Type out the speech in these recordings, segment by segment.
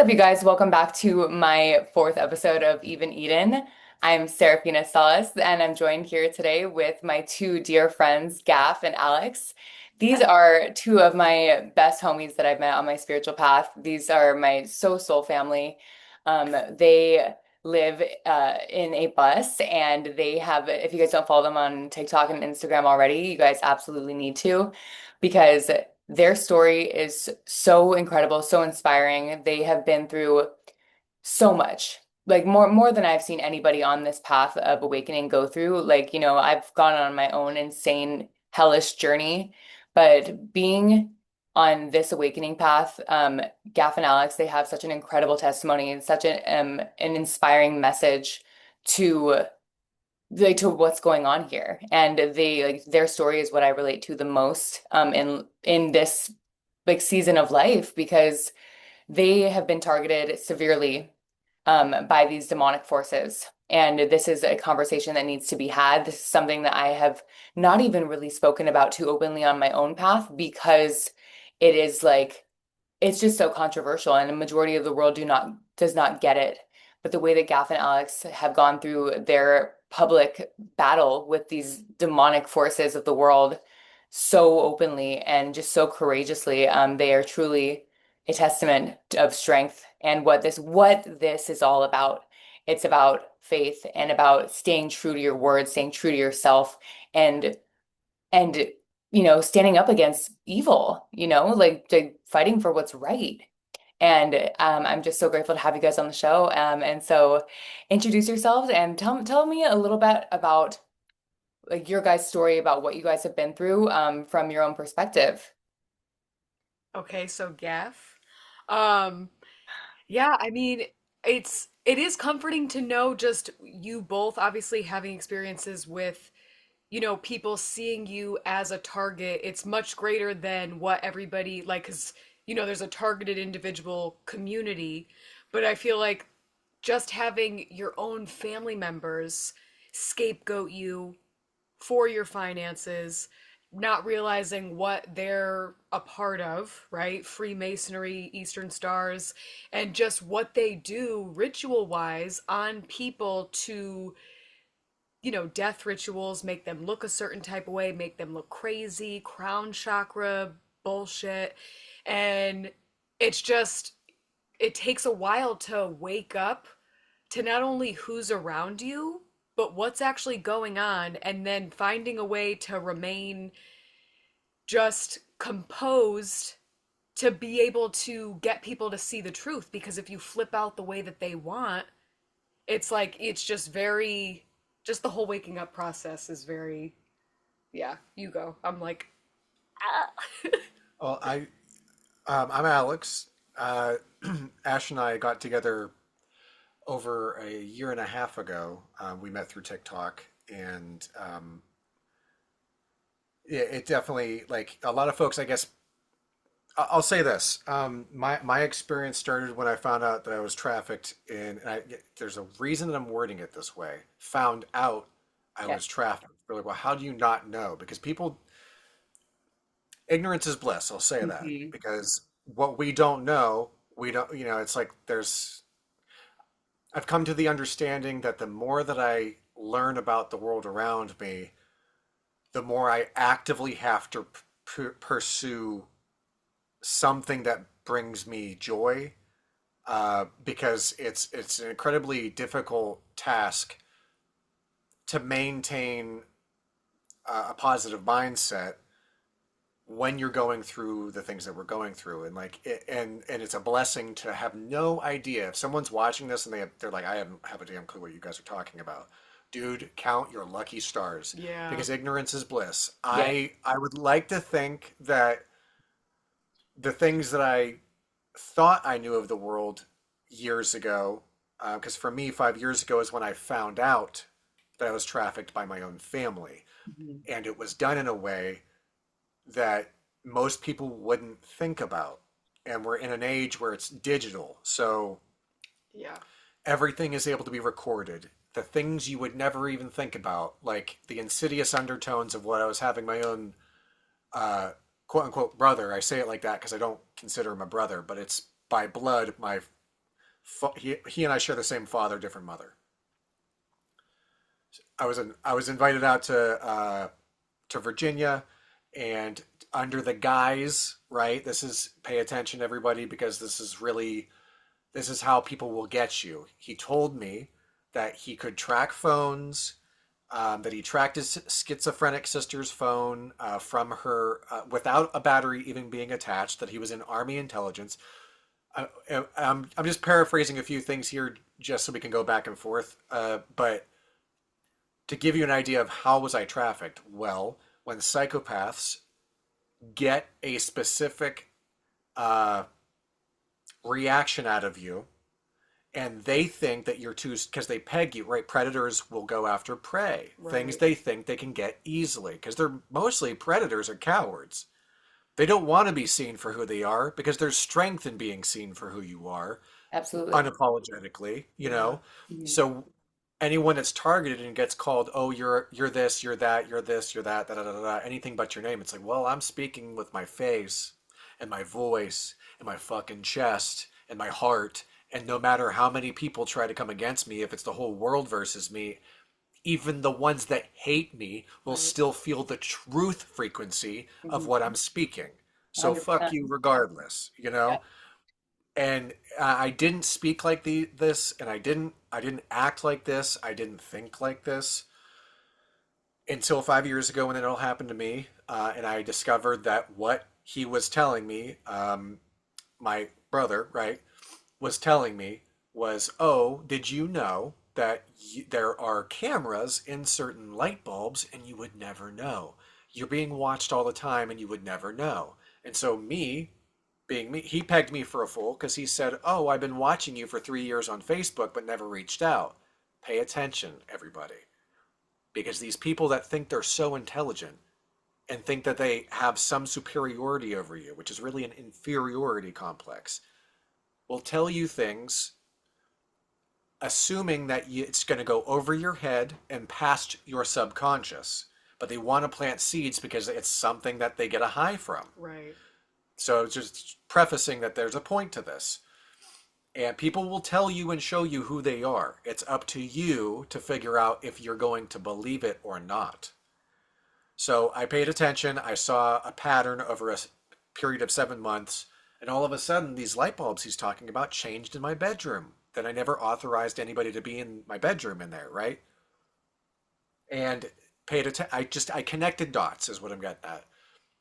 up, you guys? Welcome back to my fourth episode of Even Eden. I'm Serafina Salas, and I'm joined here today with my two dear friends, Gaff and Alex. These are two of my best homies that I've met on my spiritual path. These are my soul family. They live in a bus, and they have, if you guys don't follow them on TikTok and Instagram already, you guys absolutely need to because their story is so incredible, so inspiring. They have been through so much, like more than I've seen anybody on this path of awakening go through. Like, I've gone on my own insane, hellish journey, but being on this awakening path, Gaff and Alex, they have such an incredible testimony and such an inspiring message to to what's going on here. And they like their story is what I relate to the most in this like season of life because they have been targeted severely by these demonic forces. And this is a conversation that needs to be had. This is something that I have not even really spoken about too openly on my own path because it is like it's just so controversial and the majority of the world does not get it. But the way that Gaff and Alex have gone through their public battle with these demonic forces of the world so openly and just so courageously, they are truly a testament of strength and what this is all about. It's about faith and about staying true to your word, staying true to yourself, and and standing up against evil, like fighting for what's right. And I'm just so grateful to have you guys on the show. And so introduce yourselves and tell me a little bit about like your guys' story about what you guys have been through from your own perspective. Okay, so Gaff. Um, yeah, I mean, it is comforting to know just you both obviously having experiences with, people seeing you as a target. It's much greater than what everybody like, 'cause there's a targeted individual community, but I feel like just having your own family members scapegoat you for your finances, not realizing what they're a part of, right? Freemasonry, Eastern Stars, and just what they do ritual wise on people to, death rituals, make them look a certain type of way, make them look crazy, crown chakra bullshit. And it's just, it takes a while to wake up to not only who's around you, but what's actually going on, and then finding a way to remain just composed to be able to get people to see the truth. Because if you flip out the way that they want, it's like, it's just very, just the whole waking up process is very, yeah, you go. I'm like, ah. Well, I'm Alex. Uh, Ash and I got together over a year and a half ago. We met through TikTok, and it definitely like a lot of folks. I guess I'll say this: my experience started when I found out that I was trafficked in. There's a reason that I'm wording it this way. Found out I Yeah. was trafficked. We're like, well, how do you not know? Because ignorance is bliss. I'll say that Mhm. because what we don't know, we don't. It's like I've come to the understanding that the more that I learn about the world around me, the more I actively have to pursue something that brings me joy, because it's an incredibly difficult task to maintain a positive mindset when you're going through the things that we're going through, and and it's a blessing to have no idea if someone's watching this and they're like, I don't have a damn clue what you guys are talking about. Dude, count your lucky stars, Yeah. because ignorance is bliss. Yeah. I would like to think that the things that I thought I knew of the world years ago, because for me 5 years ago is when I found out that I was trafficked by my own family, Mhm. and it was done in a way that most people wouldn't think about. And we're in an age where it's digital. So Yeah. everything is able to be recorded. The things you would never even think about, like the insidious undertones of what I was having my own quote unquote brother. I say it like that because I don't consider him a brother, but it's by blood my He and I share the same father, different mother. I was invited out to Virginia, and under the guise, right? This is pay attention, everybody, because this is how people will get you. He told me that he could track phones, that he tracked his schizophrenic sister's phone from her without a battery even being attached. That he was in Army intelligence. I'm just paraphrasing a few things here, just so we can go back and forth. But to give you an idea of how was I trafficked, well, when psychopaths get a specific uh, reaction out of you, and they think that you're too, because they peg you, right? Predators will go after prey, things Right. they think they can get easily, because they're mostly predators are cowards. They don't want to be seen for who they are because there's strength in being seen for who you are Absolutely. unapologetically, you Yeah. know? Mhm. So anyone that's targeted and gets called, oh, you're this, you're that, you're this, you're that, da, da, da, da, anything but your name. It's like, well, I'm speaking with my face and my voice and my fucking chest and my heart. And no matter how many people try to come against me, if it's the whole world versus me, even the ones that hate me will Right. still feel the truth frequency of Mhm. what I'm speaking. So fuck 100%. you regardless, you Yeah. know? And I didn't speak like this, and I didn't act like this, I didn't think like this until 5 years ago when it all happened to me, and I discovered that what he was telling me, my brother, right, was telling me was, oh, did you know that there are cameras in certain light bulbs and you would never know? You're being watched all the time and you would never know. And so me being me, he pegged me for a fool because he said, "Oh, I've been watching you for 3 years on Facebook, but never reached out." Pay attention, everybody, because these people that think they're so intelligent and think that they have some superiority over you, which is really an inferiority complex, will tell you things assuming that it's going to go over your head and past your subconscious. But they want to plant seeds because it's something that they get a high from. Right. So just prefacing that there's a point to this. And people will tell you and show you who they are. It's up to you to figure out if you're going to believe it or not. So I paid attention. I saw a pattern over a period of 7 months. And all of a sudden, these light bulbs he's talking about changed in my bedroom. That I never authorized anybody to be in my bedroom in there, right? And paid attention. I connected dots, is what I'm getting at.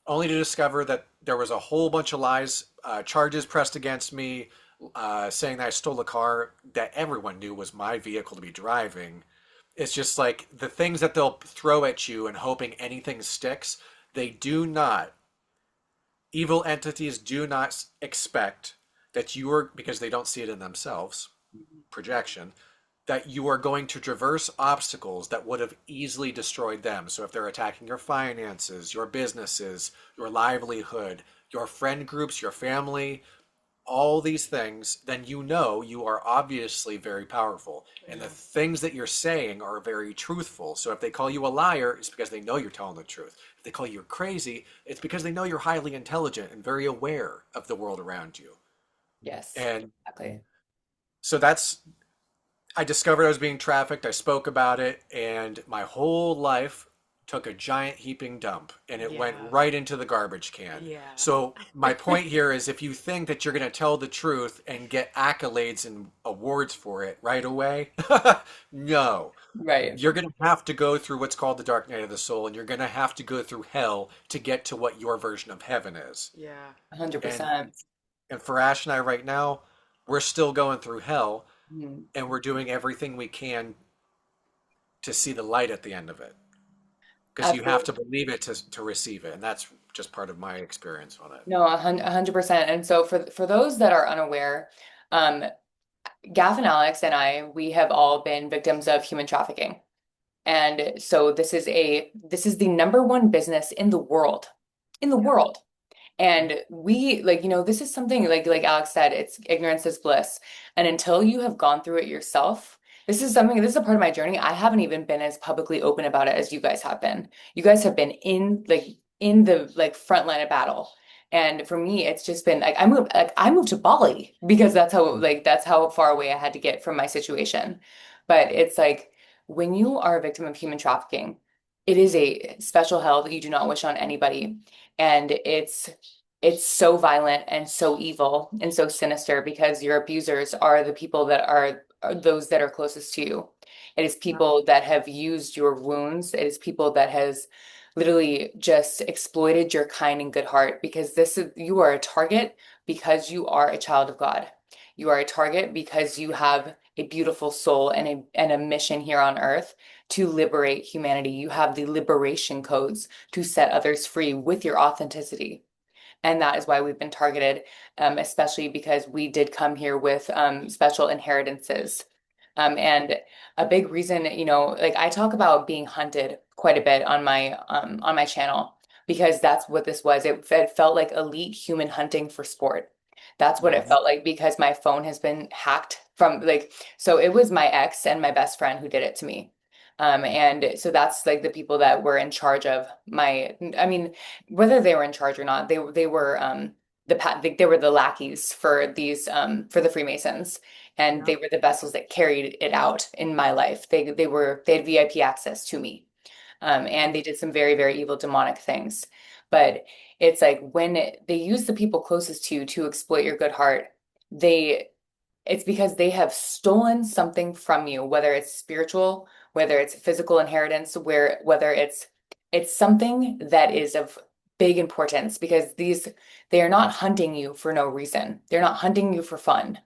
Only to discover that there was a whole bunch of lies, charges pressed against me, saying that I stole a car that everyone knew was my vehicle to be driving. It's just like the things that they'll throw at you and hoping anything sticks, they do not, evil entities do not expect that you are, because they don't see it in themselves, projection, that you are going to traverse obstacles that would have easily destroyed them. So if they're attacking your finances, your businesses, your livelihood, your friend groups, your family, all these things, then you know you are obviously very powerful. And the Yeah. things that you're saying are very truthful. So if they call you a liar, it's because they know you're telling the truth. If they call you crazy, it's because they know you're highly intelligent and very aware of the world around you. Yes, And exactly. so I discovered I was being trafficked. I spoke about it, and my whole life took a giant heaping dump, and it went Yeah. right into the garbage can. Yeah. So, my point here is if you think that you're going to tell the truth and get accolades and awards for it right away, no. Right. You're going to have to go through what's called the dark night of the soul, and you're going to have to go through hell to get to what your version of heaven is. Yeah. And 100%. for Ash and I right now, we're still going through hell, Mhm. and we're doing everything we can to see the light at the end of it because you have Absolutely. to believe it to receive it, and that's just part of my experience on it. No, 100%. And so for those that are unaware, um, Gaff and Alex and I, we have all been victims of human trafficking. And so this is the number one business in the world, in the Yeah. world. And we like, this is something like Alex said, it's ignorance is bliss. And until you have gone through it yourself, this is a part of my journey. I haven't even been as publicly open about it as you guys have been. You guys have been in the front line of battle. And for me, it's just been like I moved to Bali because that's how far away I had to get from my situation. But it's like when you are a victim of human trafficking, it is a special hell that you do not wish on anybody. And it's so violent and so evil and so sinister because your abusers are the people that are those that are closest to you. It is Yep. people that have used your wounds. It is people that has literally just exploited your kind and good heart because you are a target because you are a child of God. You are a target because you have a beautiful soul and a mission here on earth to liberate humanity. You have the liberation codes to set others free with your authenticity. And that is why we've been targeted, especially because we did come here with special inheritances. And a big reason, like I talk about being hunted quite a bit on my channel because that's what this was. It felt like elite human hunting for sport. That's what it Yes. felt like because my phone has been hacked from like so it was my ex and my best friend who did it to me. And so that's like the people that were in charge of I mean, whether they were in charge or not, they were they were the lackeys for these for the Freemasons, and they Yep. were the vessels that carried it out in my life. They had VIP access to me, and they did some very very evil demonic things. But it's like when they use the people closest to you to exploit your good heart, they it's because they have stolen something from you, whether it's spiritual, whether it's physical inheritance, whether it's something that is of big importance because they are not hunting you for no reason. They're not hunting you for fun.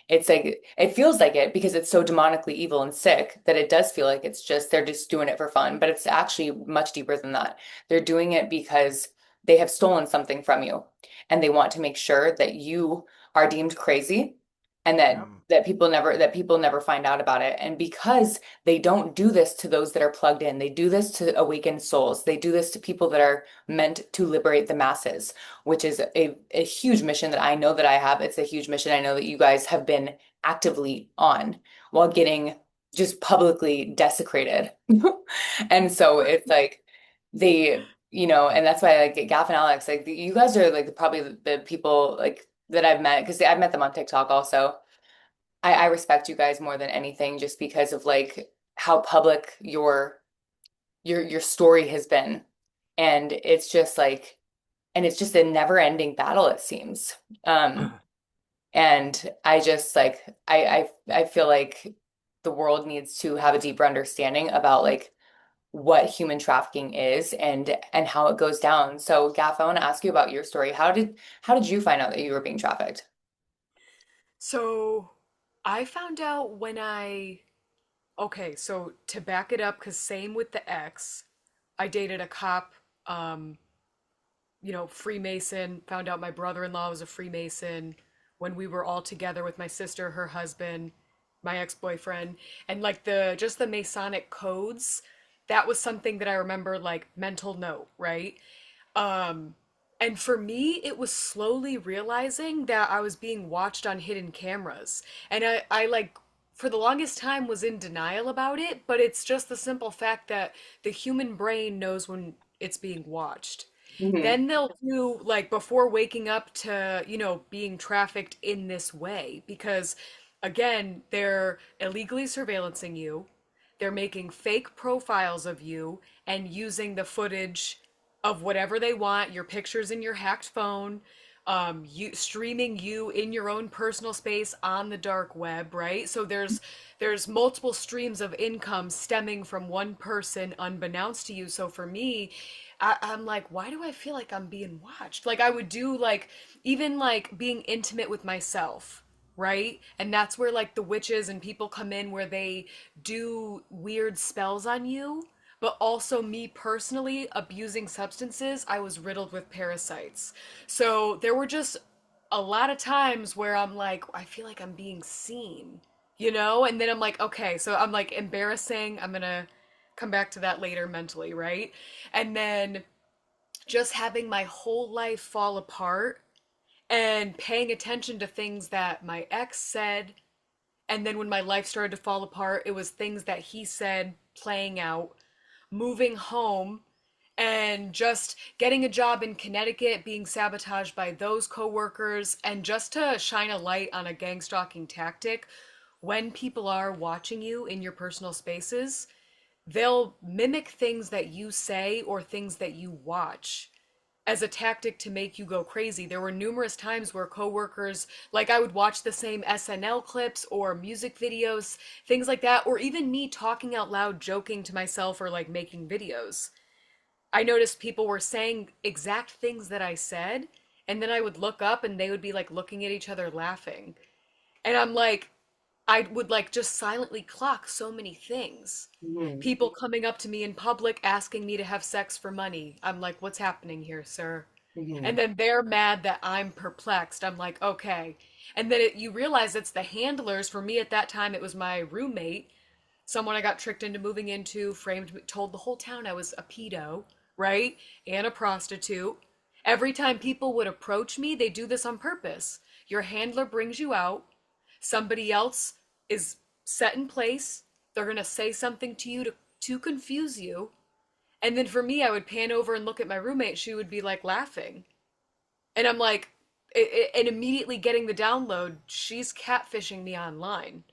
It's like it feels like it because it's so demonically evil and sick that it does feel like they're just doing it for fun, but it's actually much deeper than that. They're doing it because they have stolen something from you and they want to make sure that you are deemed crazy and Yep. that people never find out about it. And because they don't do this to those that are plugged in, they do this to awakened souls. They do this to people that are meant to liberate the masses, which is a huge mission that I know that I have. It's a huge mission I know that you guys have been actively on while getting just publicly desecrated. And so it's like and that's why I like Gaff and Alex, like you guys are like probably the people like that I've met because I've met them on TikTok also. I respect you guys more than anything just because of like how public your story has been. And it's just like and it's just a never-ending battle, it seems. And I just like I feel like the world needs to have a deeper understanding about like what human trafficking is and how it goes down. So Gaff, I want to ask you about your story. How did you find out that you were being trafficked? So I found out when okay, so to back it up, because same with the ex, I dated a cop, um, Freemason, found out my brother-in-law was a Freemason when we were all together with my sister, her husband, my ex-boyfriend, and like the Masonic codes, that was something that I remember like mental note, right? Um, and for me, it was slowly realizing that I was being watched on hidden cameras. And I like, for the longest time was in denial about it, but it's just the simple fact that the human brain knows when it's being watched. Hmm. Then they'll do like before waking up to, being trafficked in this way because again, they're illegally surveillancing you. They're making fake profiles of you and using the footage of whatever they want, your pictures in your hacked phone, you streaming you in your own personal space on the dark web, right? So there's multiple streams of income stemming from one person unbeknownst to you. So for me, I'm like, why do I feel like I'm being watched? Like I would do like even like being intimate with myself, right? And that's where like the witches and people come in where they do weird spells on you. But also, me personally, abusing substances, I was riddled with parasites. So there were just a lot of times where I'm like, I feel like I'm being seen, And then I'm like, okay, so I'm like embarrassing. I'm gonna come back to that later mentally, right? And then just having my whole life fall apart and paying attention to things that my ex said. And then when my life started to fall apart, it was things that he said playing out, moving home, and just getting a job in Connecticut, being sabotaged by those coworkers, and just to shine a light on a gang stalking tactic, when people are watching you in your personal spaces, they'll mimic things that you say or things that you watch as a tactic to make you go crazy. There were numerous times where coworkers, like I would watch the same SNL clips or music videos, things like that, or even me talking out loud, joking to myself or like making videos. I noticed people were saying exact things that I said, and then I would look up and they would be like looking at each other laughing. And I'm like, I would like just silently clock so many things. Mhm. People coming up to me in public asking me to have sex for money. I'm like, what's happening here, sir? And Mhm. then they're mad that I'm perplexed. I'm like, okay. And then you realize it's the handlers. For me at that time, it was my roommate, someone I got tricked into moving into, framed me, told the whole town I was a pedo, right? And a prostitute. Every time people would approach me, they do this on purpose. Your handler brings you out, somebody else is set in place. They're going to say something to you to confuse you. And then for me, I would pan over and look at my roommate. She would be like laughing. And I'm like, and immediately getting the download, she's catfishing me online.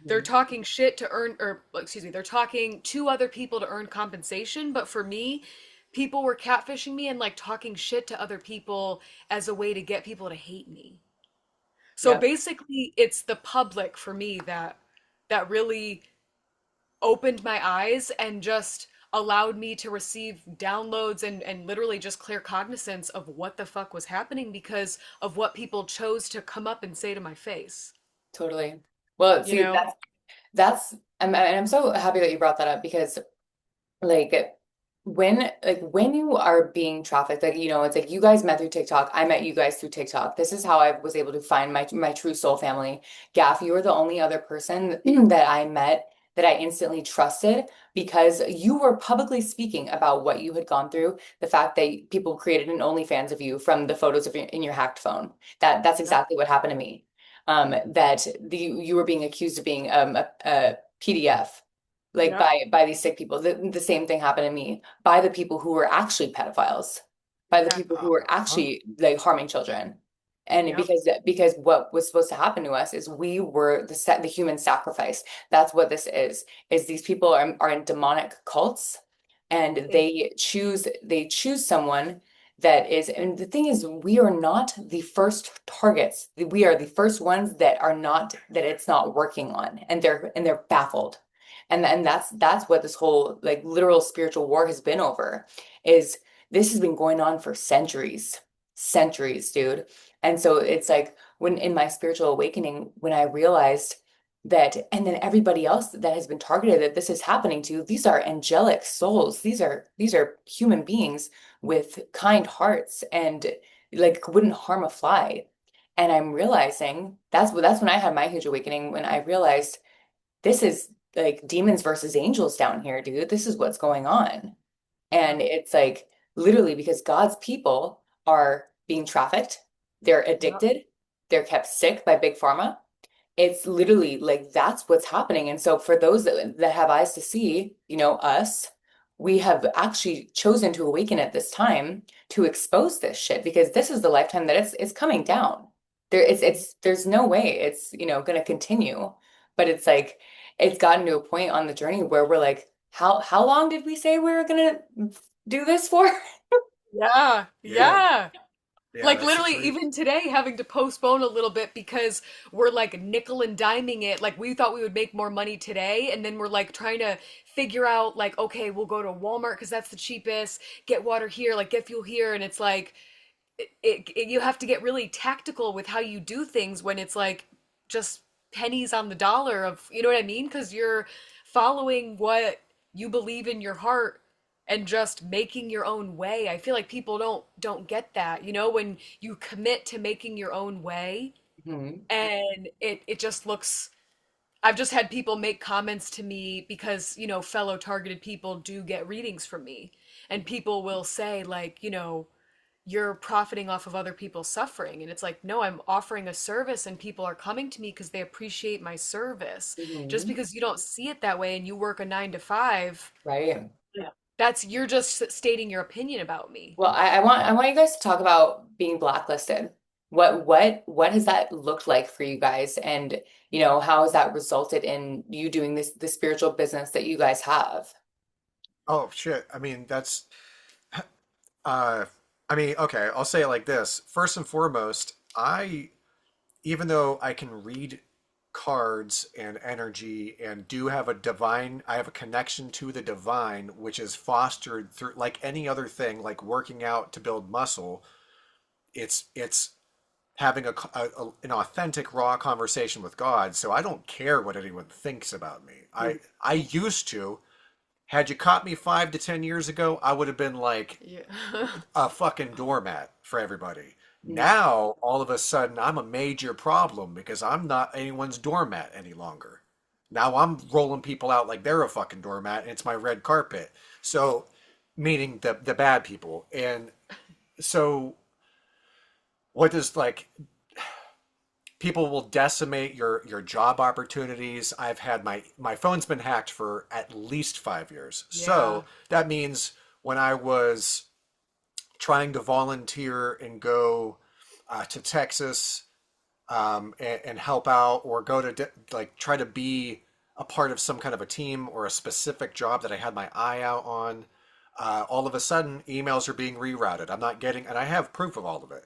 They're Mhm. talking shit to earn, or excuse me, they're talking to other people to earn compensation. But for me, people were catfishing me and like talking shit to other people as a way to get people to hate me. So Yep. basically, it's the public for me that really opened my eyes and just allowed me to receive downloads and literally just clear cognizance of what the fuck was happening because of what people chose to come up and say to my face. Totally. Well, You see, know? I'm so happy that you brought that up because like when you are being trafficked, like it's like you guys met through TikTok. I met you guys through TikTok. This is how I was able to find my true soul family. Gaff, you were the only other person that I met that I instantly trusted because you were publicly speaking about what you had gone through, the fact that people created an OnlyFans of you from the photos of in your hacked phone. That's Yep. exactly what happened to me. That you were being accused of being a PDF like Yep. by these sick people. The same thing happened to me by the people who were actually pedophiles, by the people Exactly. who were Uh-huh. actually like harming children. And Yep. because what was supposed to happen to us is we were the human sacrifice. That's what this is these people are in demonic cults and It, they choose someone that is, and the thing is we are not the first targets. We are the first ones that are not, that it's not working on, and they're baffled. And that's what this whole like literal spiritual war has been over, is this has been going on for centuries, centuries, dude. And so it's like when in my spiritual awakening, when I realized that, and then everybody else that has been targeted that this is happening to, these are angelic souls. These are human beings with kind hearts and like wouldn't harm a fly. And I'm realizing that's when I had my huge awakening, when I realized this is like demons versus angels down here, dude. This is what's going on. yep. And it's like literally because God's people are being trafficked, they're Yep. addicted, they're kept sick by big pharma. It's literally like that's what's happening. And so for those that have eyes to see, us, we have actually chosen to awaken at this time to expose this shit because this is the lifetime that it's coming down. There's no way it's, going to continue. But it's like it's gotten to a point on the journey where we're like, how long did we say we were gonna do this for? Yeah. Yeah. Yeah. Yeah, Like that's the literally, truth. even today, having to postpone a little bit because we're like nickel and diming it. Like we thought we would make more money today, and then we're like trying to figure out like, okay, we'll go to Walmart because that's the cheapest. Get water here, like get fuel here, and it's like you have to get really tactical with how you do things when it's like just pennies on the dollar of, you know what I mean? Because you're following what you believe in your heart and just making your own way. I feel like people don't get that, you know, when you commit to making your own way Mhm. and it just looks. I've just had people make comments to me because, you know, fellow targeted people do get readings from me. And people will say, like, you know, you're profiting off of other people's suffering. And it's like, no, I'm offering a service and people are coming to me because they appreciate my service. Just Mhm. because you don't see it that way and you work a 9 to 5, Right. That's you're just stating your opinion about me. Well, I want you guys to talk about being blacklisted. What has that looked like for you guys? And how has that resulted in you doing the spiritual business that you guys have? Oh shit. I mean, that's uh I mean, okay, I'll say it like this. First and foremost, I even though I can read cards and energy and do have a divine, I have a connection to the divine, which is fostered through like any other thing, like working out to build muscle. It's having an authentic, raw conversation with God. So I don't care what anyone thinks about me. Mm. I used to. Had you caught me 5 to 10 years ago, I would have been like Yeah. a fucking doormat for everybody. Mm. Now, all of a sudden, I'm a major problem because I'm not anyone's doormat any longer. Now I'm rolling people out like they're a fucking doormat, and it's my red carpet. So, meaning the bad people. And so, what does like people will decimate your job opportunities. I've had my phone's been hacked for at least 5 years. Yeah. So that means when I was trying to volunteer and go to Texas and help out or go to like try to be a part of some kind of a team or a specific job that I had my eye out on. All of a sudden, emails are being rerouted. I'm not getting, and I have proof of all of it.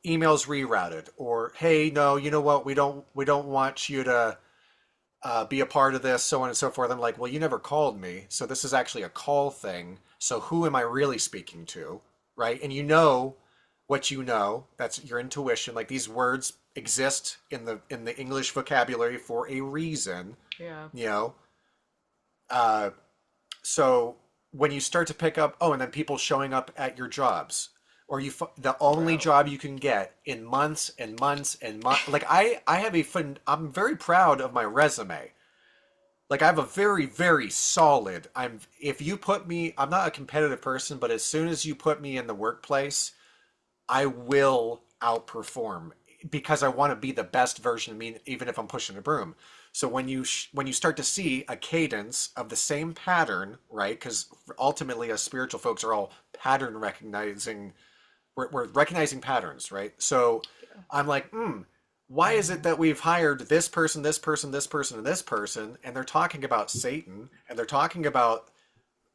Emails rerouted, or hey, no, you know what? We don't want you to be a part of this, so on and so forth. I'm like, well, you never called me, so this is actually a call thing. So who am I really speaking to, right? And you know what you know. That's your intuition. Like these words exist in the English vocabulary for a reason, Yeah. you know. Uh, so when you start to pick up, oh, and then people showing up at your jobs, or the only Bro. job you can get in months and months and months. Like I have a fun. I'm very proud of my resume. Like I have a very very solid. If you put me, I'm not a competitive person, but as soon as you put me in the workplace, I will outperform because I want to be the best version of me, even if I'm pushing a broom. So when you start to see a cadence of the same pattern, right? Because ultimately, as spiritual folks are all pattern recognizing, we're recognizing patterns, right? So Yeah. I'm like, why is it that we've hired this person, this person, this person, and this person, and they're talking about Satan, and they're talking about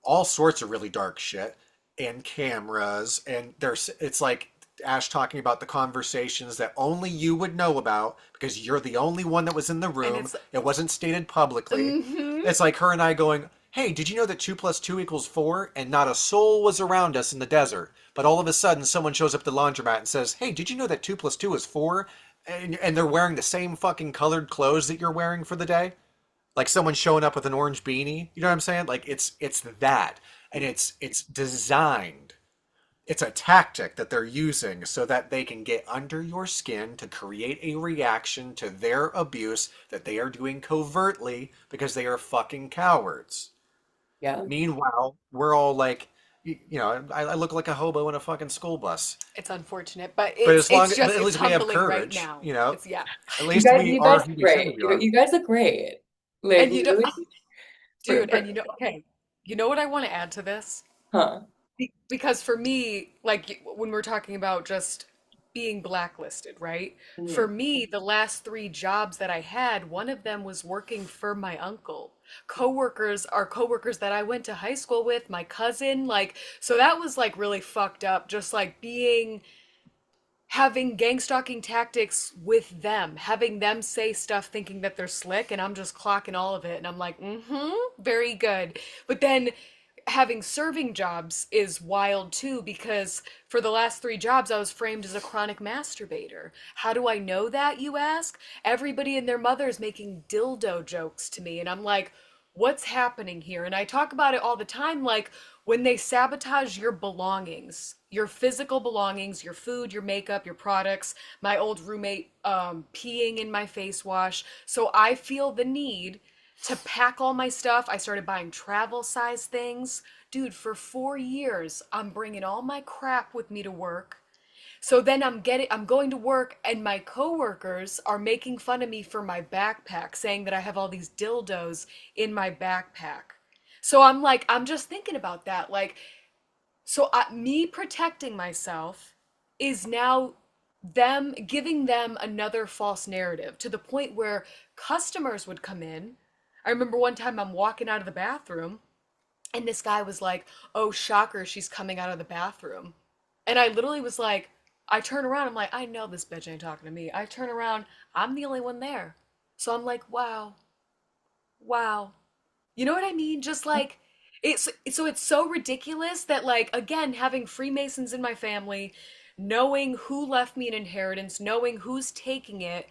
all sorts of really dark shit and cameras and there's it's like Ash talking about the conversations that only you would know about because you're the only one that was in the And room. it's It wasn't stated publicly. mm-hmm. It's like her and I going, hey, did you know that 2 + 2 = 4? And not a soul was around us in the desert. But all of a sudden, someone shows up at the laundromat and says, hey, did you know that 2 + 2 is 4? And they're wearing the same fucking colored clothes that you're wearing for the day. Like someone showing up with an orange beanie. You know what I'm saying? Like it's that. And it's designed. It's a tactic that they're using so that they can get under your skin to create a reaction to their abuse that they are doing covertly because they are fucking cowards. Yeah. Meanwhile, we're all like, I look like a hobo in a fucking school bus. It's unfortunate, but But just at it's least we have humbling right courage, now. you know. It's yeah. At You least guys, we you are guys who look we say great. we You, are. you guys look great. Like And really, dude, for, and okay, you know what I want to add to this? huh? Because for me, like when we're talking about just being blacklisted, right? For Mhm. me, the last three jobs that I had, one of them was working for my uncle. Coworkers are coworkers that I went to high school with, my cousin, like, so that was like really fucked up, just like being having gang stalking tactics with them, having them say stuff thinking that they're slick, and I'm just clocking all of it, and I'm like, mm-hmm, very good. But then having serving jobs is wild too, because for the last three jobs I was framed as a chronic masturbator. How do I know that, you ask? Everybody and their mother is making dildo jokes to me, and I'm like, what's happening here? And I talk about it all the time, like when they sabotage your belongings, your physical belongings, your food, your makeup, your products. My old roommate peeing in my face wash. So I feel the need to pack all my stuff. I started buying travel size things. Dude, for 4 years, I'm bringing all my crap with me to work. So then I'm going to work and my coworkers are making fun of me for my backpack, saying that I have all these dildos in my backpack. So I'm like, I'm just thinking about that. Like, me protecting myself is now them giving them another false narrative to the point where customers would come in. I remember one time I'm walking out of the bathroom and this guy was like, "Oh, shocker, she's coming out of the bathroom." And I literally was like, I turn around, I'm like, I know this bitch ain't talking to me. I turn around, I'm the only one there. So I'm like, wow, wow. You know what I mean? Just like it's so ridiculous that like again having Freemasons in my family, knowing who left me an inheritance, knowing who's taking it,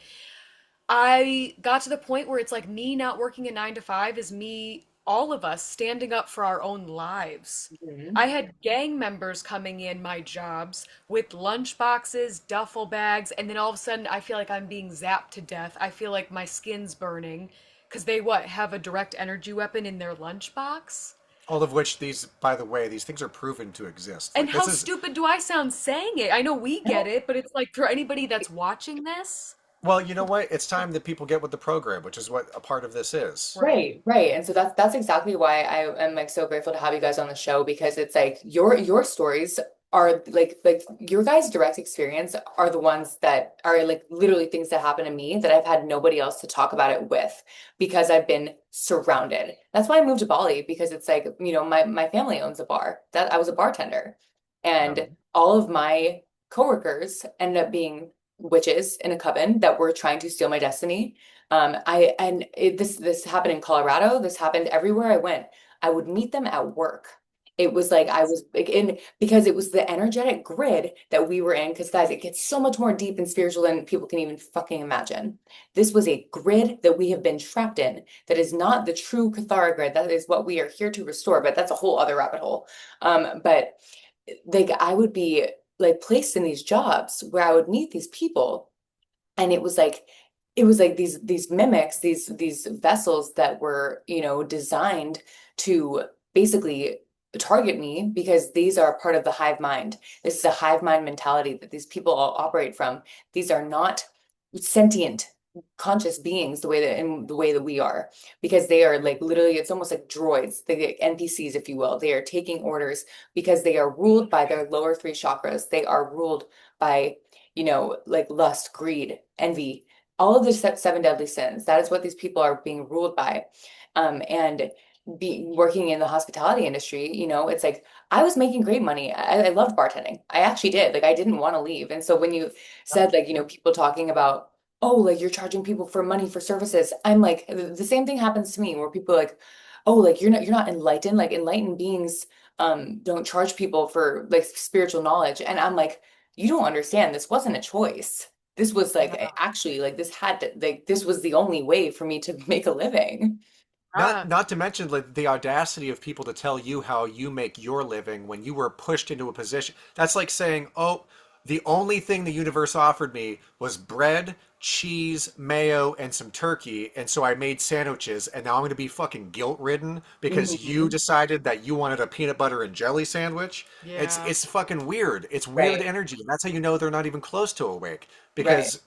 I got to the point where it's like me not working a 9 to 5 is me, all of us standing up for our own lives. Mhm. I had gang members coming in my jobs with lunch boxes, duffel bags, and then all of a sudden I feel like I'm being zapped to death. I feel like my skin's burning because they what, have a direct energy weapon in their lunchbox? All of which these, by the way, these things are proven to exist. And Like how this is, stupid do I sound saying it? I know we get No. it, but it's like for anybody that's watching this. well, you know what? It's time that people get with the program, which is what a part of this is. Right. Right, right. And so that's exactly why I am like so grateful to have you guys on the show because it's like your stories are like your guys' direct experience are the ones that are like literally things that happen to me that I've had nobody else to talk about it with because I've been surrounded. That's why I moved to Bali because it's like, my family owns a bar. That I was a bartender. Yeah. And all of my coworkers ended up being witches in a coven that were trying to steal my destiny. This happened in Colorado. This happened everywhere I went. I would meet them at work. It was like I was like in because it was the energetic grid that we were in. Because guys, it gets so much more deep and spiritual than people can even fucking imagine. This was a grid that we have been trapped in. That is not the true Cathara grid. That is what we are here to restore. But that's a whole other rabbit hole. But like I would be like placed in these jobs where I would meet these people and it was like these mimics, these vessels that were designed to basically target me because these are part of the hive mind. This is a hive mind mentality that these people all operate from. These are not sentient conscious beings the way that we are, because they are like literally, it's almost like droids, they NPCs, if you will. They are taking orders because they are ruled by their lower three chakras. They are ruled by like lust, greed, envy, all of the seven deadly sins. That is what these people are being ruled by. And be working in the hospitality industry, it's like I was making great money. I loved bartending. I actually did. Like I didn't want to leave. And so when you said like, people talking about, oh, like you're charging people for money for services, I'm like, the same thing happens to me where people are like, oh, like you're not enlightened. Like enlightened beings don't charge people for like spiritual knowledge. And I'm like, you don't understand. This wasn't a choice. This was like Yeah. actually like this had to like this was the only way for me to make a living. Not Ah, not to mention like the audacity of people to tell you how you make your living when you were pushed into a position. That's like saying, "Oh, the only thing the universe offered me was bread, cheese, mayo, and some turkey, and so I made sandwiches, and now I'm going to be fucking guilt-ridden because you Mhm. decided that you wanted a peanut butter and jelly sandwich." It's yeah. it's fucking weird. It's weird Right, energy. And that's how you know they're not even close to awake right. because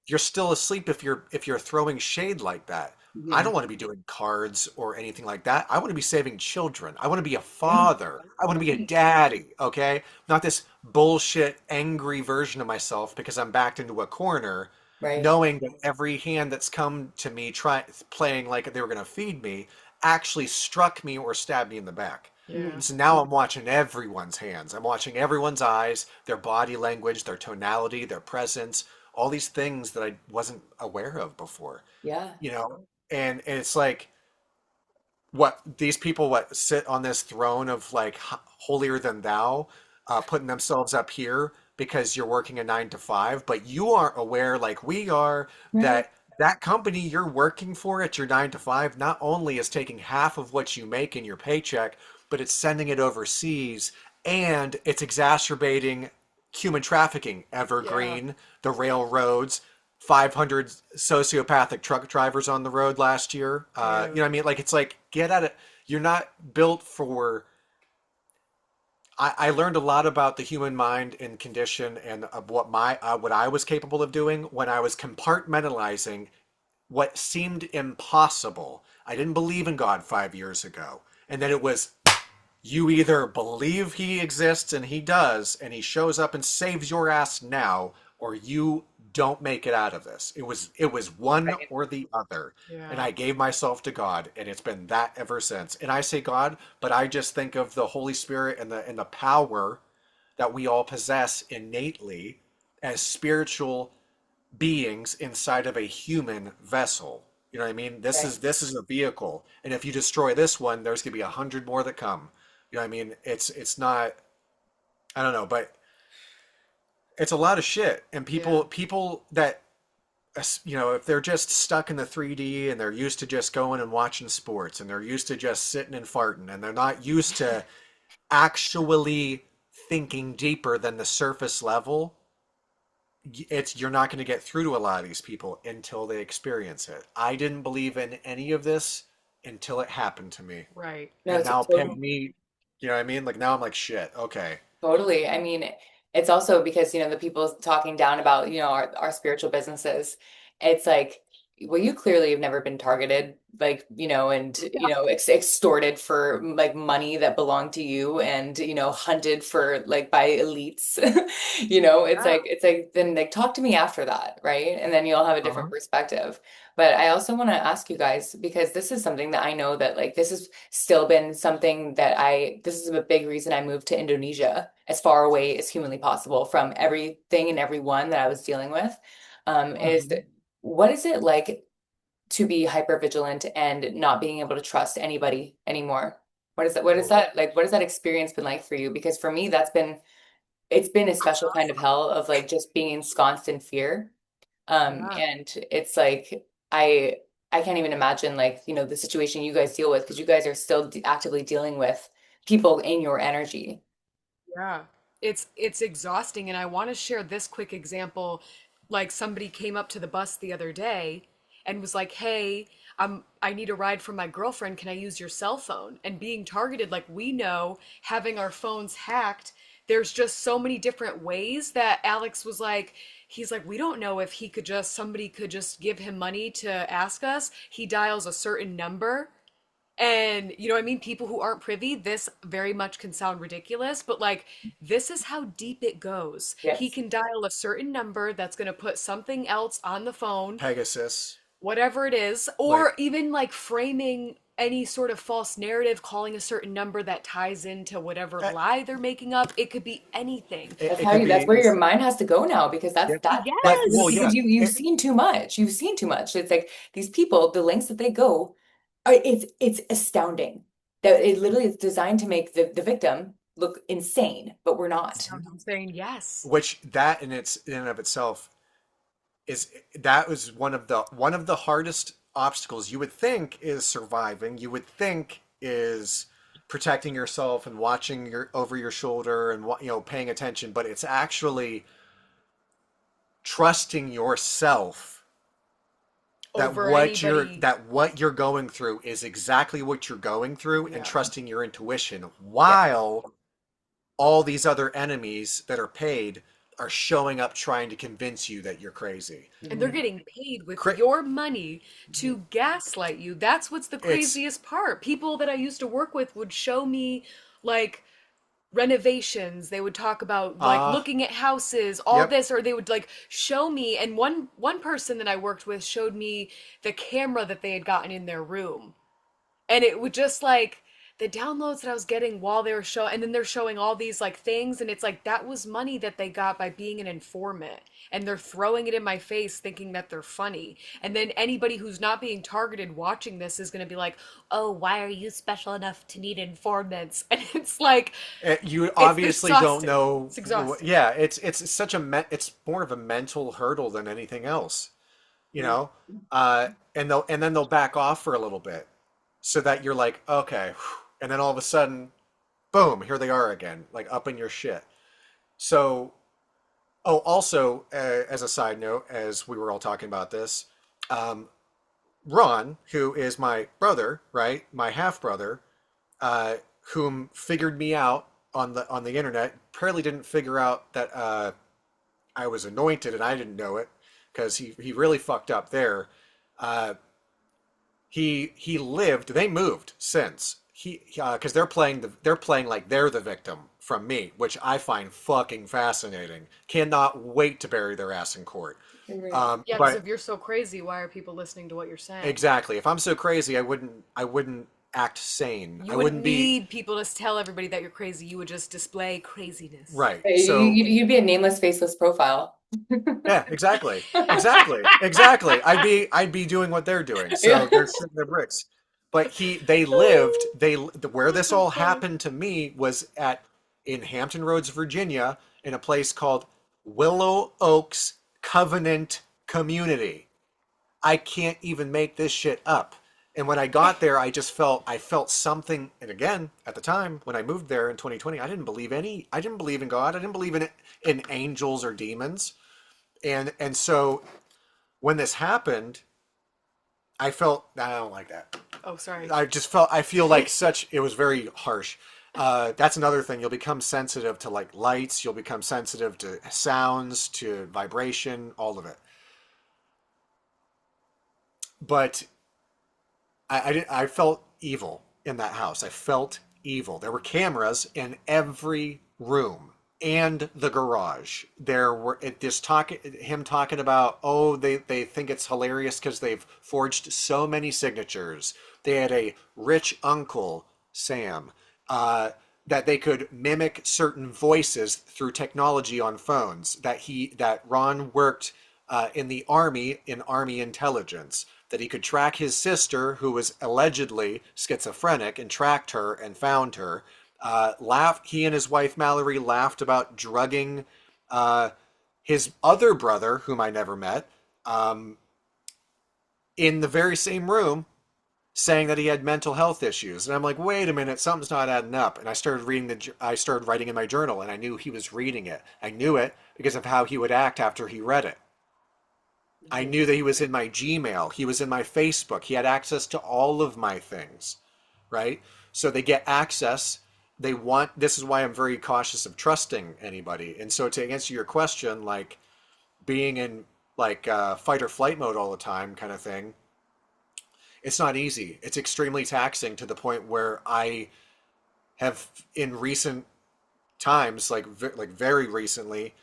you're still asleep if you're throwing shade like that. I Mhm. don't want to be doing cards or anything like that. I want to be saving children. I want to be a Yeah, father. I want to be a right, daddy, okay? Not this bullshit angry version of myself because I'm backed into a corner, right. knowing that every hand that's come to me playing like they were going to feed me actually struck me or stabbed me in the back. Yeah. Mhm. And so now I'm watching everyone's hands. I'm watching everyone's eyes, their body language, their tonality, their presence, all these things that I wasn't aware of before, Yeah. you know? And it's like, what these people what sit on this throne of like holier than thou, putting themselves up here because you're working a 9 to 5, but you aren't aware like we are Right. that that company you're working for at your 9 to 5 not only is taking half of what you make in your paycheck, but it's sending it overseas, and it's exacerbating human trafficking. Yeah. Evergreen, the railroads, 500 sociopathic truck drivers on the road last year. You Dude. know what I mean? Like, it's like, get at it. You're not built for. I learned a lot about the human mind and condition and of what I was capable of doing when I was compartmentalizing what seemed impossible. I didn't believe in God 5 years ago. And then it was, you either believe he exists and he does, and he shows up and saves your ass now, or you don't make it out of this. It was one Right. or the other. And Yeah. I gave myself to God, and it's been that ever since. And I say God, but I just think of the Holy Spirit and the power that we all possess innately as spiritual beings inside of a human vessel. You know what I mean? This Right. is this is a vehicle, and if you destroy this one, there's gonna be 100 more that come. You know what I mean? It's not. I don't know, but it's a lot of shit, and Yeah. people that if they're just stuck in the 3D and they're used to just going and watching sports and they're used to just sitting and farting and they're not used to actually thinking deeper than the surface level, you're not going to get through to a lot of these people until they experience it. I didn't believe in any of this until it happened to me. Right. No, And it's now peg totally. me, you know what I mean? Like now I'm like shit. Okay. Totally. I mean, it's also because, the people talking down about, our spiritual businesses. It's like, well, you clearly have never been targeted, like, and, extorted for like money that belonged to you and, hunted for like by elites. Yeah. It's like, then like talk to me after that, right? And then you'll have a different Uh-huh. perspective. But I also want to ask you guys, because this is something that I know that like this has still been something that this is a big reason I moved to Indonesia as far away as humanly possible from everything and everyone that I was dealing with. Is Mhm. what is it like to be hyper vigilant and not being able to trust anybody anymore? Oh, What has that experience been like for you? Because for me, it's been a special kind of hell of like just being ensconced in fear. Yeah. And it's like I can't even imagine like, the situation you guys deal with because you guys are still actively dealing with people in your energy. Yeah. It's exhausting, and I want to share this quick example. Like somebody came up to the bus the other day and was like, "Hey, I need a ride from my girlfriend. Can I use your cell phone?" And being targeted, like we know, having our phones hacked, there's just so many different ways that Alex was like, he's like, "We don't know if somebody could just give him money to ask us." He dials a certain number, and you know what I mean? People who aren't privy, this very much can sound ridiculous, but like this is how deep it goes. He Yes. can dial a certain number that's going to put something else on the phone, Pegasus. whatever it is, Like or even like framing any sort of false narrative, calling a certain number that ties into whatever eh, lie they're making up. It could be anything. it could That's be where your mind has to go now because yeah. Like that's well, Yes. yeah. because you've It, seen too much. You've seen too much. It's like these people, the lengths that they go, it's astounding. That it literally is designed to make the victim look insane, but we're not. Sounds insane. Yes. which that in and of itself is that was one of the hardest obstacles. You would think is surviving. You would think is protecting yourself and watching your over your shoulder and paying attention, but it's actually trusting yourself that Over what you're anybody. that what you're going through is exactly what you're going through and Yeah. trusting your intuition Yeah. while all these other enemies that are paid are showing up trying to convince you that you're crazy. And they're Mhm. getting paid with Cra- your money to gaslight you. That's what's the it's craziest part. People that I used to work with would show me like renovations. They would talk about like uh looking at houses, all yep. this, or they would like show me. And one person that I worked with showed me the camera that they had gotten in their room, and it would just like the downloads that I was getting while they were showing, and then they're showing all these like things, and it's like that was money that they got by being an informant, and they're throwing it in my face thinking that they're funny. And then anybody who's not being targeted watching this is going to be like, "Oh, why are you special enough to need informants?" And it's like You it's obviously don't exhausting. know It's exhausting. yeah, it's such it's more of a mental hurdle than anything else, you Mhm. know? And then they'll back off for a little bit so that you're like, okay, whew. And then all of a sudden, boom, here they are again, like up in your shit. So, oh, also, as a side note, as we were all talking about this, um, Ron, who is my brother, right, my half brother, uh, whom figured me out on the internet, apparently didn't figure out that I was anointed and I didn't know it because he really fucked up there. Uh, he lived. They moved since. because they're playing like they're the victim from me, which I find fucking fascinating. Cannot wait to bury their ass in court. Right. Yeah, because But if you're so crazy, why are people listening to what you're saying? exactly, if I'm so crazy, I wouldn't act sane. You I wouldn't wouldn't be need people to tell everybody that you're crazy. You would just display craziness. right. Right, So you'd be a nameless, faceless profile. yeah, exactly. I'd be doing what they're doing. Yeah. So they're shooting their bricks. But where this all happened to me was at in Hampton Roads, Virginia, in a place called Willow Oaks Covenant Community. I can't even make this shit up. And when I got there, I felt something. And again, at the time when I moved there in 2020, I didn't believe in God. I didn't believe in angels or demons. And so when this happened, I don't like that. Oh, sorry. I feel like such, it was very harsh. That's another thing. You'll become sensitive to like lights. You'll become sensitive to sounds, to vibration, all of it. But I felt evil in that house. I felt evil. There were cameras in every room and the garage. There were him talking about, oh, they think it's hilarious because they've forged so many signatures. They had a rich uncle, Sam, that they could mimic certain voices through technology on phones. That Ron worked in the army, in army intelligence, that he could track his sister, who was allegedly schizophrenic, and tracked her and found her. He and his wife Mallory laughed about drugging uh, his other brother, whom I never met, um, in the very same room, saying that he had mental health issues. And I'm like, wait a minute, something's not adding up. And I started writing in my journal, and I knew he was reading it. I knew it because of how he would act after he read it. I Mhm. knew that he was in my Gmail. He was in my Facebook. He had access to all of my things, right? So they get access. This is why I'm very cautious of trusting anybody. And so to answer your question, like being in like fight or flight mode all the time kind of thing, it's not easy. It's extremely taxing to the point where I have in recent times, like very recently,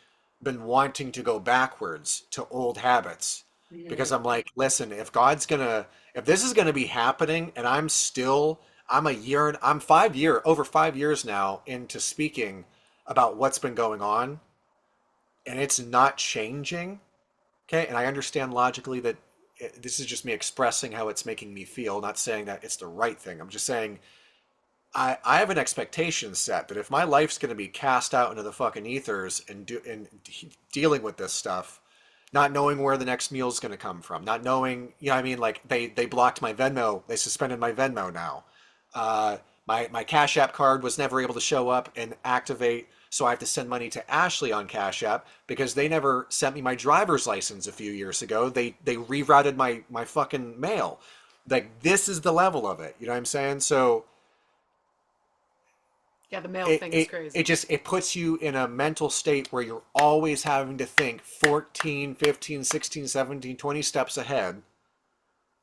been wanting to go backwards to old habits because Mhm. I'm like, listen, if this is gonna be happening, and I'm over 5 years now into speaking about what's been going on, and it's not changing. Okay, and I understand logically that this is just me expressing how it's making me feel, not saying that it's the right thing. I'm just saying I have an expectation set that if my life's going to be cast out into the fucking ethers dealing with this stuff, not knowing where the next meal is going to come from, not knowing, you know what I mean? Like they blocked my Venmo, they suspended my Venmo now. Uh, my Cash App card was never able to show up and activate, so I have to send money to Ashley on Cash App because they never sent me my driver's license a few years ago. They rerouted my fucking mail. Like this is the level of it, you know what I'm saying? So Yeah, the male it, thing is it crazy. it just it puts you in a mental state where you're always having to think 14, 15, 16, 17, 20 steps ahead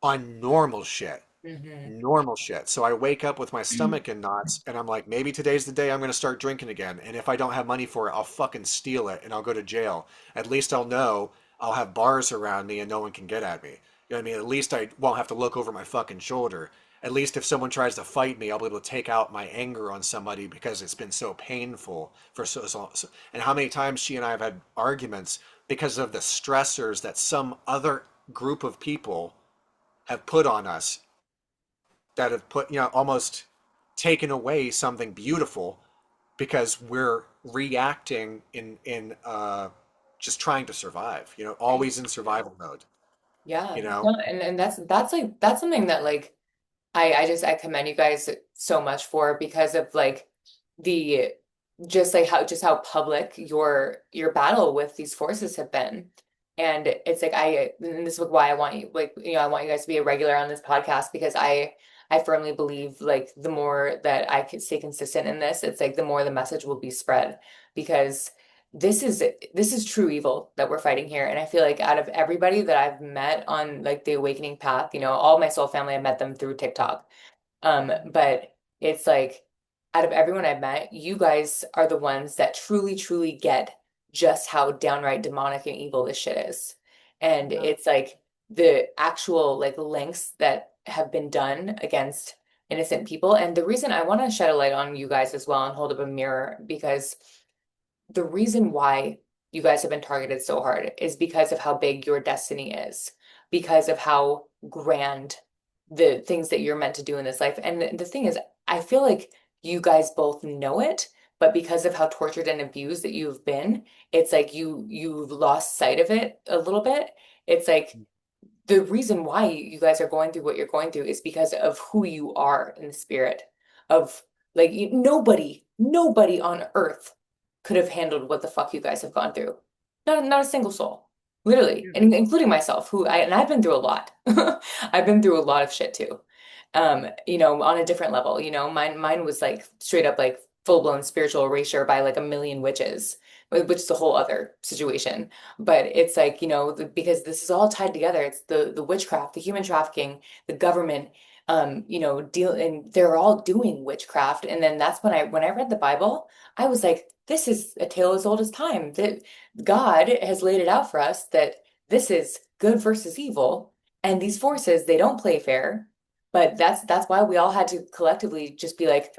on Mhm. normal shit. So I wake up with my stomach in knots and I'm like, maybe today's the day I'm going to start drinking again, and if I don't have money for it, I'll fucking steal it and I'll go to jail. At least I'll know I'll have bars around me and no one can get at me. You know what I mean? At least I won't have to look over my fucking shoulder. At least if someone tries to fight me, I'll be able to take out my anger on somebody because it's been so painful for so long. And how many times she and I have had arguments because of the stressors that some other group of people have put on us, that have put, almost taken away something beautiful because we're reacting in just trying to survive, always in survival mode, Yeah. you know? No, and that's like that's something that like I commend you guys so much for because of like the just how public your battle with these forces have been. And it's like and this is why I want you like I want you guys to be a regular on this podcast because I firmly believe like the more that I can stay consistent in this, it's like the more the message will be spread because this is true evil that we're fighting here. And I feel like out of everybody that I've met on like the awakening path, all my soul family, I met them through TikTok. But it's like out of everyone I've met, you guys are the ones that truly, truly get just how downright demonic and evil this shit is. And Yeah. it's like the actual like lengths that have been done against innocent people. And the reason I want to shed a light on you guys as well and hold up a mirror, because the reason why you guys have been targeted so hard is because of how big your destiny is, because of how grand the things that you're meant to do in this life. And the thing is, I feel like you guys both know it, but because of how tortured and abused that you've been, it's like you've lost sight of it a little bit. It's like the reason why you guys are going through what you're going through is because of who you are in the spirit of like nobody on earth could have handled what the fuck you guys have gone through. Not a single soul. Literally, Yeah. and including myself, and I've been through a lot. I've been through a lot of shit too. On a different level. Mine was like straight up like full-blown spiritual erasure by like a million witches, which is a whole other situation. But it's like, because this is all tied together. It's the witchcraft, the human trafficking, the government, deal, and they're all doing witchcraft. And then that's when I read the Bible, I was like, this is a tale as old as time. That God has laid it out for us that this is good versus evil, and these forces, they don't play fair. But that's why we all had to collectively just be like,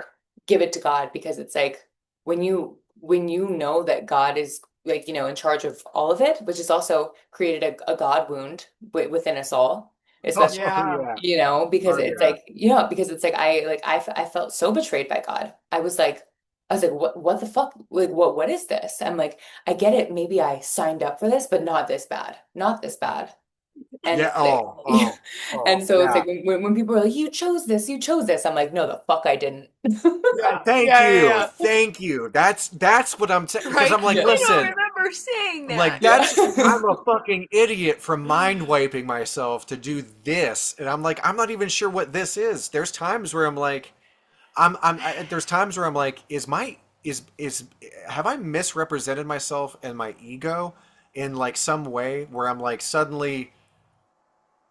give it to God, because it's like when you know that God is like, in charge of all of it, which has also created a God wound within us all, especially, Oh Yeah. yeah. because Oh it's yeah. like, because it's like I felt so betrayed by God. I was like, what the fuck? Like, what is this? I'm like, I get it. Maybe I signed up for this, but not this bad. Not this bad. And Yeah. it's like, Oh, oh, oh, and so it's yeah. like when people are like, you chose this. I'm like, no, the fuck I didn't. Yeah. Thank Yeah. Yeah. you. Yeah. Thank you. That's what I'm saying, because Right. I'm like, Yeah. I don't listen, remember saying like that. Yeah. I'm a fucking idiot for mind wiping myself to do this, and I'm like, I'm not even sure what this is. There's times where I'm like, there's times where I'm like, is have I misrepresented myself and my ego in like some way where I'm like suddenly,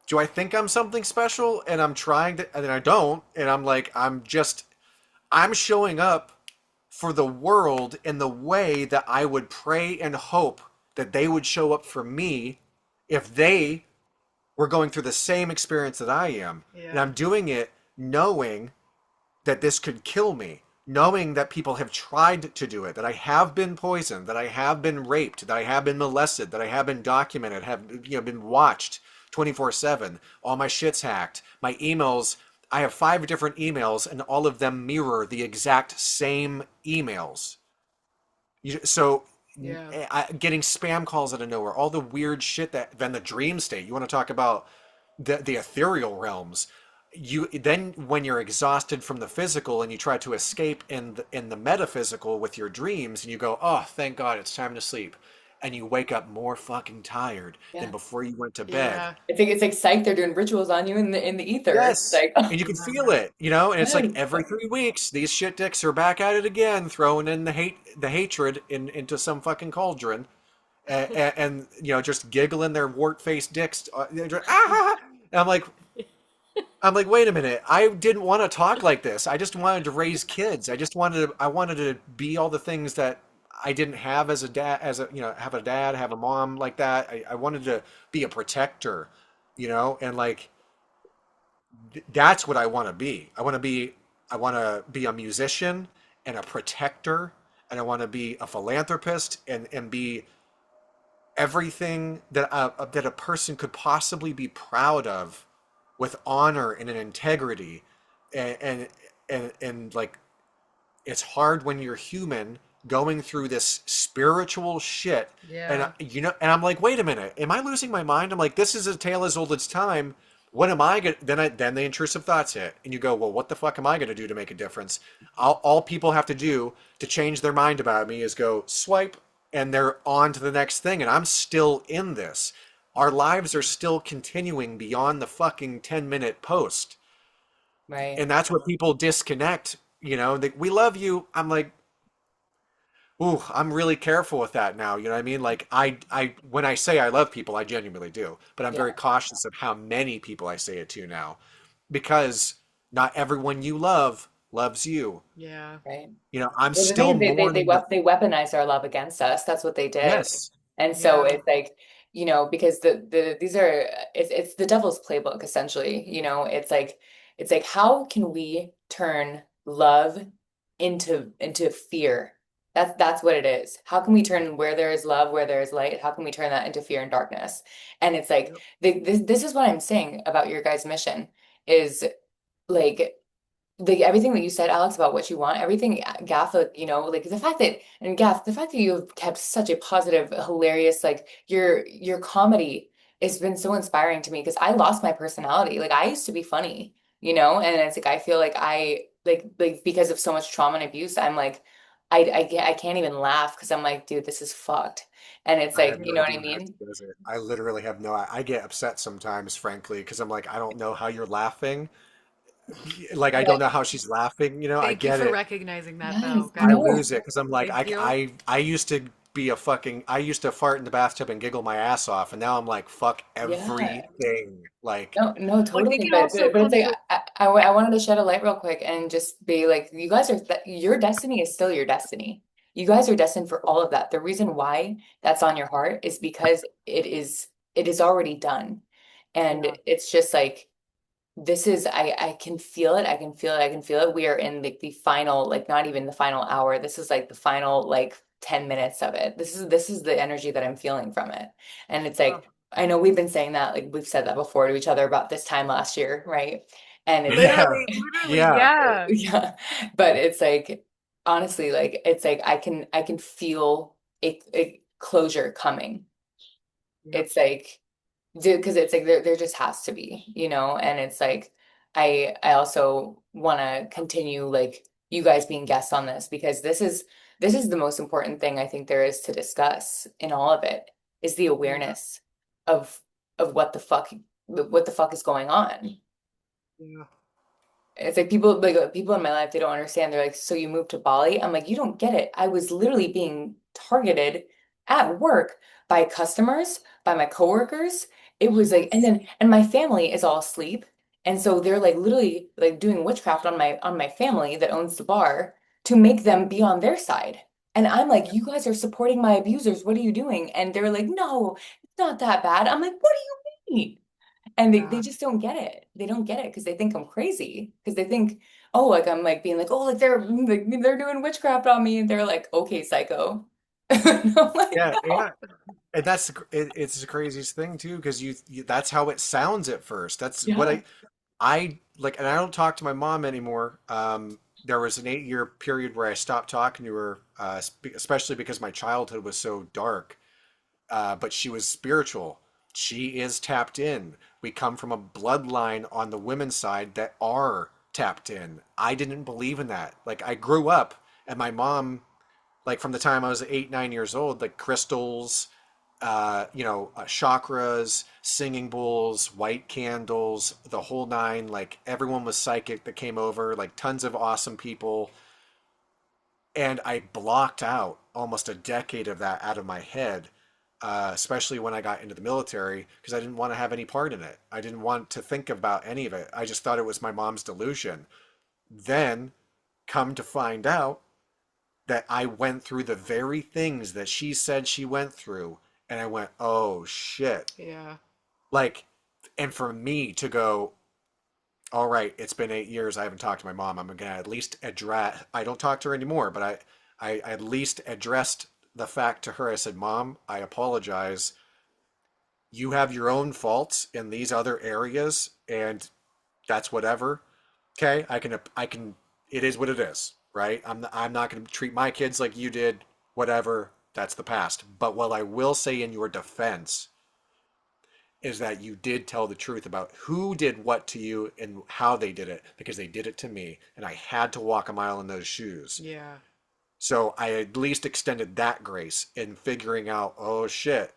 do I think I'm something special and I'm trying to, and then I don't, and I'm like, I'm showing up for the world in the way that I would pray and hope that they would show up for me if they were going through the same experience that I am. And Yeah. I'm doing it knowing that this could kill me, knowing that people have tried to do it, that I have been poisoned, that I have been raped, that I have been molested, that I have been documented, have been watched 24/7, all my shit's hacked, my emails. I have 5 different emails, and all of them mirror the exact same emails. So, Yeah. getting spam calls out of nowhere, all the weird shit that then the dream state. You want to talk about the ethereal realms. You then, when you're exhausted from the physical and you try to escape in the metaphysical with your dreams, and you go, oh, thank God, it's time to sleep, and you wake up more fucking tired than Yeah. before you went to bed. Yeah. It's like psych, they're doing rituals on you in the ether. It's Yes. like, And you can feel Yeah. it, and it's like yes. every 3 weeks, these shit dicks are back at it again, throwing in the hatred into some fucking cauldron, and just giggling their wart-faced dicks. They're just, ah! And I'm like, wait a minute. I didn't want to talk like this. I just wanted to raise kids. I wanted to be all the things that I didn't have as a dad, have a dad, have a mom like that. I wanted to be a protector, and like that's what I want to be. I want to be a musician and a protector, and I want to be a philanthropist and be everything that a person could possibly be proud of, with honor and an integrity, and and like, it's hard when you're human going through this spiritual shit, and Yeah. and I'm like, wait a minute, am I losing my mind? I'm like, this is a tale as old as time. What am I gonna then the intrusive thoughts hit, and you go, well, what the fuck am I gonna do to make a difference? All people have to do to change their mind about me is go swipe, and they're on to the next thing, and I'm still in this. Our lives are still continuing beyond the fucking 10-minute post, Right. and that's what people disconnect. We love you. I'm like, ooh, I'm really careful with that now. You know what I mean? Like, when I say I love people, I genuinely do, but I'm very Yeah. cautious of how many people I say it to now, because not everyone you love loves you. Yeah. Right. I'm Well, the thing still is, mourning the, they weaponized our love against us. That's what they did. yes, And so Yeah. it's like, because these are it's the devil's playbook essentially. It's like how can we turn love into fear? That's what it is. How can we turn where there is love, where there is light, how can we turn that into fear and darkness? And it's like yep, this is what I'm saying about your guys' mission is like everything that you said, Alex, about what you want, everything, Gaff, like the fact that you have kept such a positive, hilarious, like your comedy has been so inspiring to me because I lost my personality. Like I used to be funny, and it's like I feel like because of so much trauma and abuse, I'm like I can't even laugh because I'm like, dude, this is fucked. And it's I like, have you no know what I idea how she mean? does it. I literally have no, I get upset sometimes, frankly, because I'm like, I don't know how you're laughing. Like, I don't know Yeah, how she's laughing. I Thank you get for it. recognizing that, yes, though, I guys. no. lose it because I'm like, Thank you. I used to be a fucking, I used to fart in the bathtub and giggle my ass off, and now I'm like, fuck Yeah. everything. Like, No, no, Well, I think totally. it also But it's comes like with, I wanted to shed a light real quick and just be like, you guys are your destiny is still your destiny. You guys are destined for all of that. The reason why that's on your heart is because it is already done. And yeah. it's just like this is I can feel it. I can feel it. I can feel it. We are in the final, like not even the final hour. This is like the final like 10 minutes of it. This is the energy that I'm feeling from it. And it's Oh, like I know we've been saying that, like we've said that before to each other about this time last year, right? And it's like yeah, literally, literally, yeah, yeah. yeah. But it's like honestly, like it's like I can feel a closure coming. yep, It's like because it's like there just has to be, and it's like I also want to continue like you guys being guests on this because this is the most important thing I think there is to discuss in all of it is the Yeah. awareness of what the fuck is going on. yeah, It's like people in my life, they don't understand. They're like, so you moved to Bali? I'm like, you don't get it. I was literally being targeted at work by customers, by my coworkers. It was like, Yes. and my family is all asleep. And so they're like literally like doing witchcraft on my family that owns the bar to make them be on their side. And I'm like, yep, you guys are supporting my abusers. What are you doing? And they're like, no, it's not that bad. I'm like, what do you mean? And they Yeah. just don't get it. They don't get it because they think I'm crazy. Because they think, oh, like I'm like being like, oh, like they're doing witchcraft on me. And they're like, okay, psycho. And I'm like, yeah, no. yeah. And it's the craziest thing too, because that's how it sounds at first. That's what Yeah. I like, and I don't talk to my mom anymore. There was an 8 year period where I stopped talking to her, especially because my childhood was so dark. But she was spiritual. She is tapped in. We come from a bloodline on the women's side that are tapped in. I didn't believe in that. Like I grew up, and my mom, like from the time I was 8, 9 years old, like crystals, chakras, singing bowls, white candles, the whole nine. Like everyone was psychic that came over, like tons of awesome people. And I blocked out almost a decade of that out of my head, especially when I got into the military, because I didn't want to have any part in it. I didn't want to think about any of it. I just thought it was my mom's delusion. Then, come to find out that I went through the very things that she said she went through, and I went, oh shit. Yeah. Like, and for me to go, all right, it's been 8 years. I haven't talked to my mom. I'm gonna at least address. I don't talk to her anymore, but I at least addressed the fact to her. I said, Mom, I apologize. You have your own faults in these other areas, and that's whatever. Okay, I can. It is what it is, right? I'm not gonna treat my kids like you did. Whatever. That's the past. But what I will say in your defense is that you did tell the truth about who did what to you and how they did it because they did it to me and I had to walk a mile in those shoes. Yeah. So I at least extended that grace in figuring out, oh shit,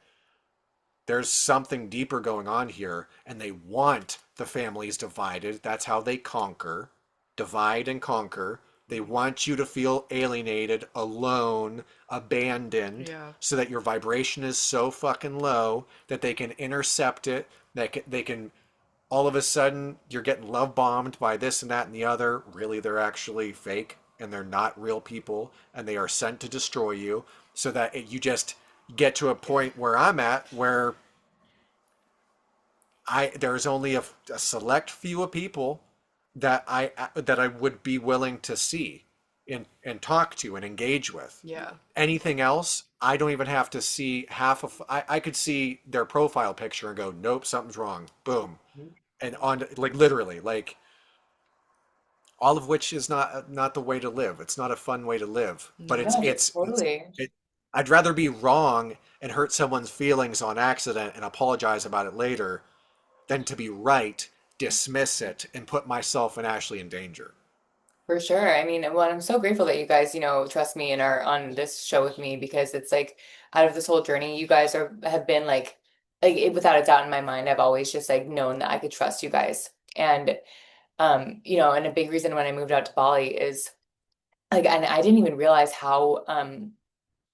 there's something deeper going on here and they want the families divided. That's how they conquer, divide and conquer. They want you to feel alienated, alone, abandoned, Yeah. so that your vibration is so fucking low that they can intercept it, they can all of a sudden you're getting love bombed by this and that and the other. Really, they're actually fake and they're not real people and they are sent to destroy you so that you just get to a point where I'm at where there's only a select few of people that I would be willing to see and talk to and engage with. Yeah. Anything else, I don't even have to see half of. I could see their profile picture and go, nope, something's wrong. Boom, and on like literally like all of which is not the way to live. It's not a fun way to live. But No. No, totally. I'd rather be wrong and hurt someone's feelings on accident and apologize about it later than to be right, dismiss it, and put myself and Ashley in danger. For sure. I mean, well, I'm so grateful that you guys, trust me and are on this show with me because it's like out of this whole journey, you guys have been like without a doubt in my mind, I've always just like known that I could trust you guys. And and a big reason when I moved out to Bali is like, and I didn't even realize how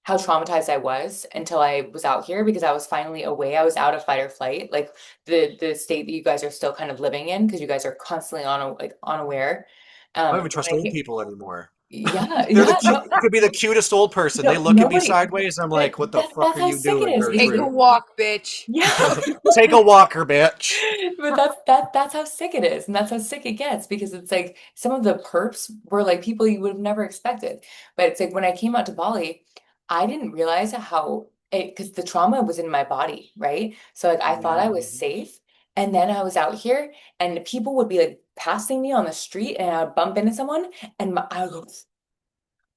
traumatized I was until I was out here because I was finally away. I was out of fight or flight, like the state that you guys are still kind of living in because you guys are constantly like unaware. I don't even When trust old people anymore. yeah, They're the yeah, cute. no, It could be the cutest old person. They no, look at me nobody. sideways. I'm like, "What the fuck That's are how you sick it doing, is. Take a Gertrude? walk, bitch. Yeah, Take a walker, bitch." but that's how sick it is, and that's how sick it gets because it's like some of the perps were like people you would have never expected. But it's like when I came out to Bali, I didn't realize how it because the trauma was in my body, right? So like I thought I was Mhm. safe, and then I was out here, and people would be like passing me on the street, and I would bump into someone, and I would go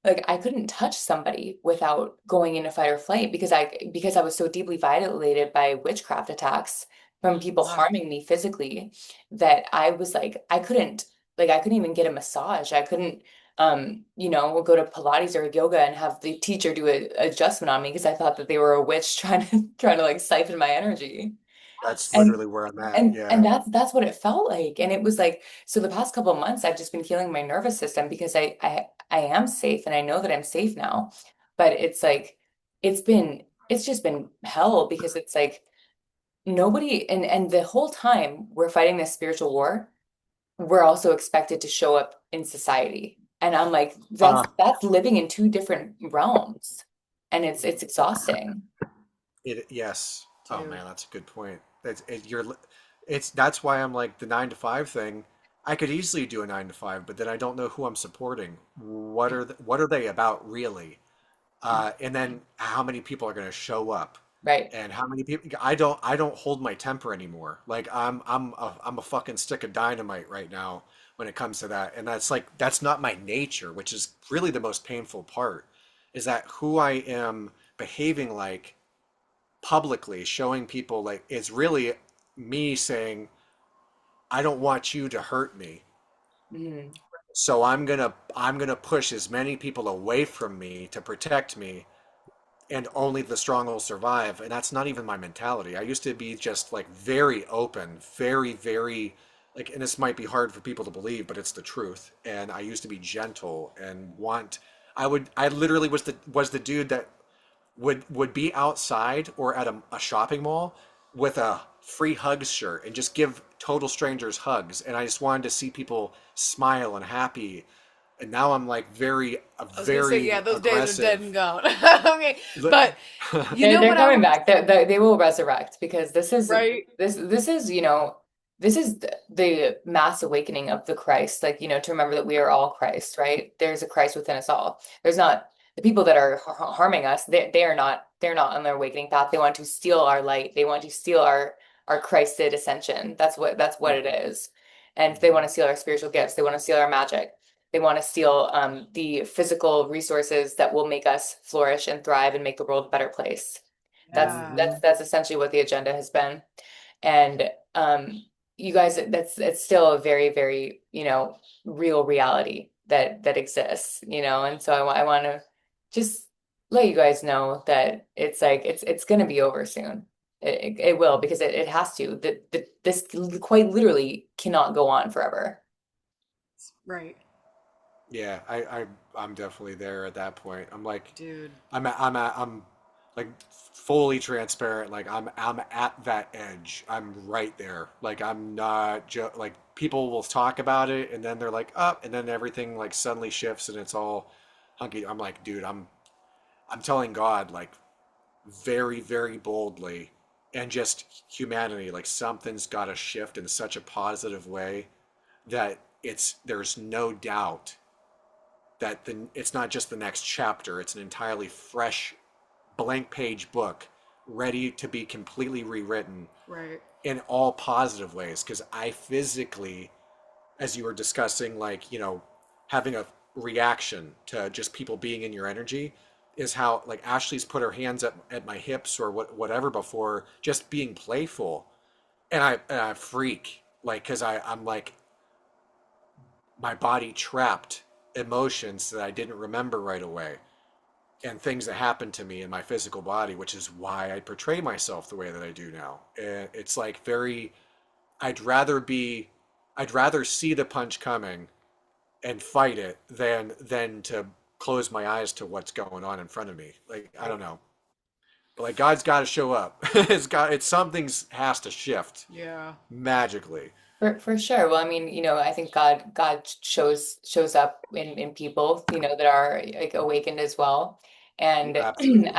like I couldn't touch somebody without going into fight or flight because I was so deeply violated by witchcraft attacks from people Wow. harming me physically that I was like I couldn't even get a massage. I couldn't go to Pilates or yoga and have the teacher do a adjustment on me because I thought that they were a witch trying to like siphon my energy. That's And literally where I'm at. and Yeah. that's what it felt like. And it was like, so the past couple of months I've just been healing my nervous system because I am safe and I know that I'm safe now. But it's like it's just been hell because it's like nobody and the whole time we're fighting this spiritual war, we're also expected to show up in society. And I'm like, Uh, that's living in two different realms. And it's exhausting. yes. Oh Dude. man, that's a good point. That's why I'm like the 9 to 5 thing. I could easily do a 9 to 5, but then I don't know who I'm supporting. What are they about really? And then how many people are going to show up, Right. and how many people? I don't hold my temper anymore. Like I'm a fucking stick of dynamite right now when it comes to that, and that's not my nature, which is really the most painful part. Is that who I am behaving like publicly, showing people like it's really me saying I don't want you to hurt me. Mhm. So I'm gonna push as many people away from me to protect me and only the strong will survive. And that's not even my mentality. I used to be just like very open, very like, and this might be hard for people to believe, but it's the truth. And I used to be gentle and I literally was the dude that would be outside or at a shopping mall with a free hugs shirt and just give total strangers hugs. And I just wanted to see people smile and happy. And now I'm like I was gonna say, yeah, very those days are dead aggressive. and gone. Okay, but you know They're what I coming was back. They will resurrect because right? this is this is the mass awakening of the Christ. Like to remember that we are all Christ, right? There's a Christ within us all. There's not the people that are harming us. They're not on their awakening path. They want to steal our light. They want to steal our Christed ascension. That's what it is. And they want to steal our spiritual gifts. They want to steal our magic. They want to steal the physical resources that will make us flourish and thrive and make the world a better place. That's Yeah. that's Mhm. that's essentially what the agenda has been. And you guys, it's still a very, very, real reality that exists, and so I want to just let you guys know that it's like it's going to be over soon. It will because it has to. This quite literally cannot go on forever. Right, Yeah, I'm definitely there at that point. I'm like, dude. I'm at, I'm at, I'm like fully transparent. Like I'm at that edge. I'm right there. Like I'm not like people will talk about it and then they're like up and then everything like suddenly shifts and it's all hunky. I'm like, dude, I'm telling God like very, very boldly and just humanity, like something's got to shift in such a positive way that there's no doubt that it's not just the next chapter, it's an entirely fresh blank page book ready to be completely rewritten Right. in all positive ways. Because I physically, as you were discussing, like, having a reaction to just people being in your energy is how, like, Ashley's put her hands at my hips or whatever before, just being playful. And I freak, like, because I'm like, my body trapped emotions that I didn't remember right away and things that happened to me in my physical body, which is why I portray myself the way that I do now. And it's like very, I'd rather be, I'd rather see the punch coming and fight it than to close my eyes to what's going on in front of me. Like, I don't know. But like God's got to show up. It's something's has to shift Yeah. magically. For sure. Well, I mean, I think God shows up in people, that are like awakened as well. And Absolutely.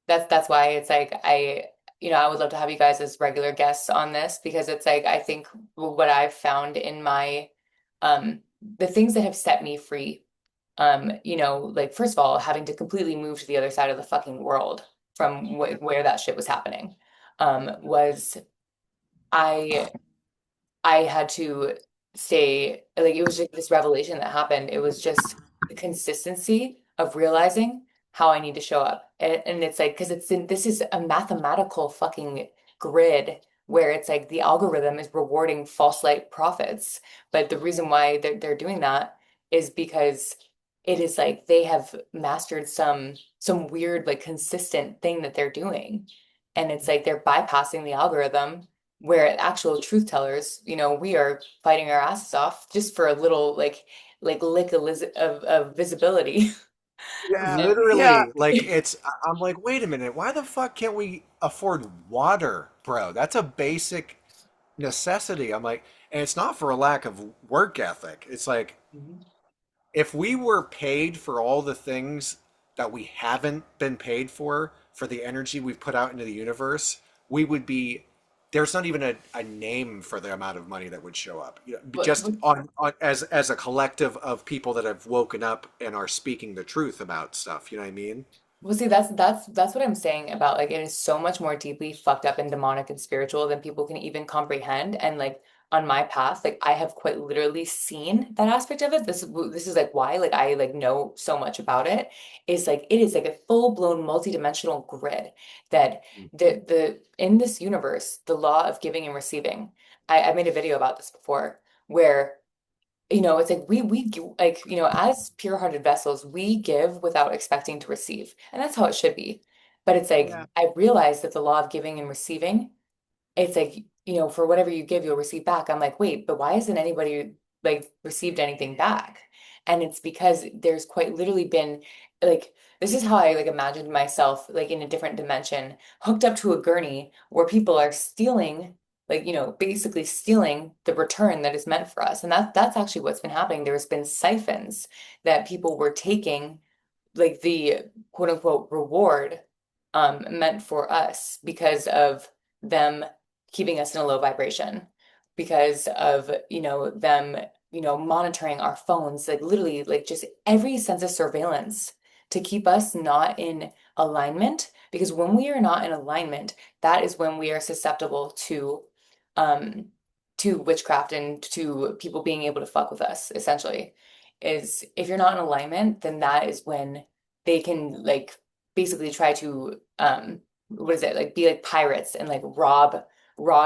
that's why it's like I would love to have you guys as regular guests on this because it's like I think what I've found in my the things that have set me free, like first of all, having to completely move to the other side of the fucking world from where that shit was happening, was I I had to stay, like, it was just this revelation that happened. It was just the consistency of realizing how I need to show up. And it's like, because this is a mathematical fucking grid where it's like the algorithm is rewarding false light profits. But the reason why they're doing that is because it is like they have mastered some weird, like, consistent thing that they're doing. And it's like they're bypassing the algorithm where actual truth tellers, we are fighting our asses off just for a little like lick of visibility. Yeah. Yeah. Literally, like I'm like, wait a minute, why the fuck can't we afford water, bro? That's a basic necessity. I'm like, and it's not for a lack of work ethic. It's like Mhm. if we were paid for all the things that we haven't been paid for the energy we've put out into the universe, we would be there's not even a name for the amount of money that would show up. But Just on as a collective of people that have woken up and are speaking the truth about stuff. You know what I mean? Well, see, that's what I'm saying about like it is so much more deeply fucked up and demonic and spiritual than people can even comprehend. And like on my path, like I have quite literally seen that aspect of it. This is like why like I like know so much about it. Is like it is like a full-blown multidimensional grid that the in this universe, the law of giving and receiving. I made a video about this before where it's like like, as pure-hearted vessels, we give without expecting to receive. And that's how it should be. But it's like Yeah. I realized that the law of giving and receiving, it's like, for whatever you give, you'll receive back. I'm like, wait, but why hasn't anybody like received anything back? And it's because there's quite literally been like this is how I like imagined myself like in a different dimension, hooked up to a gurney where people are stealing, like, basically stealing the return that is meant for us. And that's actually what's been happening. There's been siphons that people were taking like the quote unquote reward meant for us because of them keeping us in a low vibration, because of, them, monitoring our phones, like literally like just every sense of surveillance to keep us not in alignment. Because when we are not in alignment, that is when we are susceptible um to witchcraft and to people being able to fuck with us, essentially. Is if you're not in alignment, then that is when they can like basically try to what is it, like be like pirates and like rob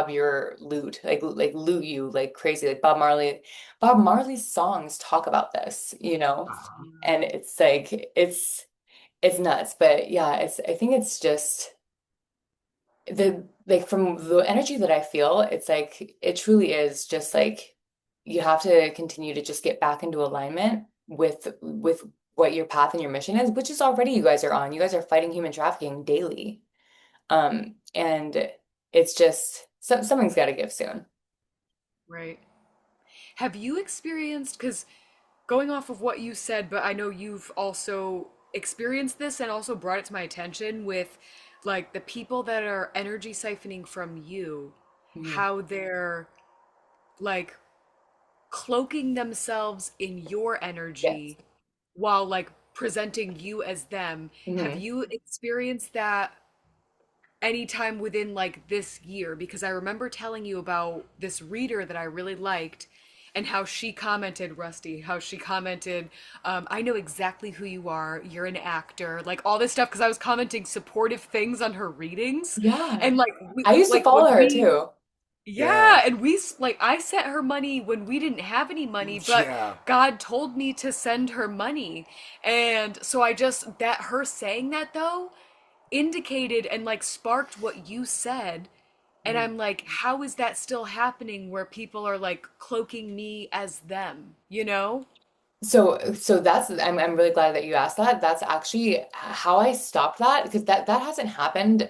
your loot, like loot you like crazy. Like Bob Marley's songs talk about this, Mhm. and it's like it's nuts. But yeah, I think it's just the like from the energy that I feel, it's like it truly is just like you have to continue to just get back into alignment with what your path and your mission is, which is already you guys are on. You guys are fighting human trafficking daily. And it's just something's got to give soon. Right. Have you experienced, because going off of what you said, but I know you've also experienced this and also brought it to my attention with like the people that are energy siphoning from you, Mhm. how they're like cloaking themselves in your Yes. energy while like presenting you as them. Have Hmm. you experienced that anytime within like this year? Because I remember telling you about this reader that I really liked and how she commented, Rusty, how she commented, I know exactly who you are. You're an actor, like all this stuff. Because I was commenting supportive things on her readings, Yeah. and I used to like when follow her we, too. Yeah. yeah, and like I sent her money when we didn't have any money, but Yeah. God told me to send her money. And so I just, that her saying that though indicated and like sparked what you said. And Mhm. I'm like, how is that still happening where people are like cloaking me as them, you know? So that's I'm really glad that you asked that. That's actually how I stopped that because that hasn't happened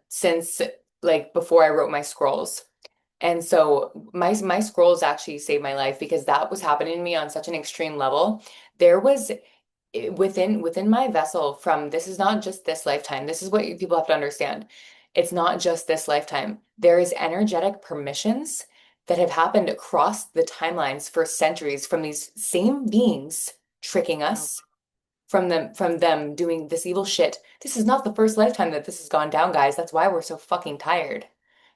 since like before I wrote my scrolls. And so my scrolls actually saved my life because that was happening to me on such an extreme level. There was within my vessel from this is not just this lifetime. This is what people have to understand. It's not just this lifetime. There is energetic permissions that have happened across the timelines for centuries from these same beings tricking Oh. us from them doing this evil shit. This is not the first lifetime that this has gone down, guys. That's why we're so fucking tired.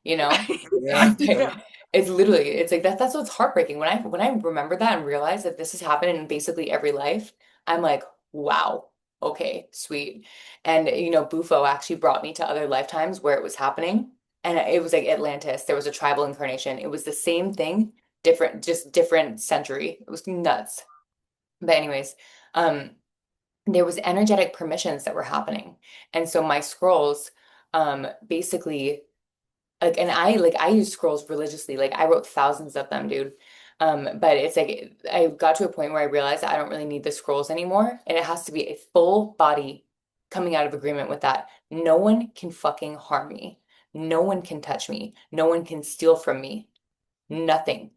You know? Yeah. It's like Yeah. it's literally it's like that's what's heartbreaking. When I remember that and realize that this has happened in basically every life, I'm like, wow, okay, sweet. And Bufo actually brought me to other lifetimes where it was happening. And it was like Atlantis. There was a tribal incarnation. It was the same thing, different, just different century. It was nuts. But anyways, um, there was energetic permissions that were happening. And so my scrolls basically I use scrolls religiously. Like I wrote thousands of them, dude. But it's like I got to a point where I realized that I don't really need the scrolls anymore. And it has to be a full body coming out of agreement with that. No one can fucking harm me. No one can touch me. No one can steal from me. Nothing.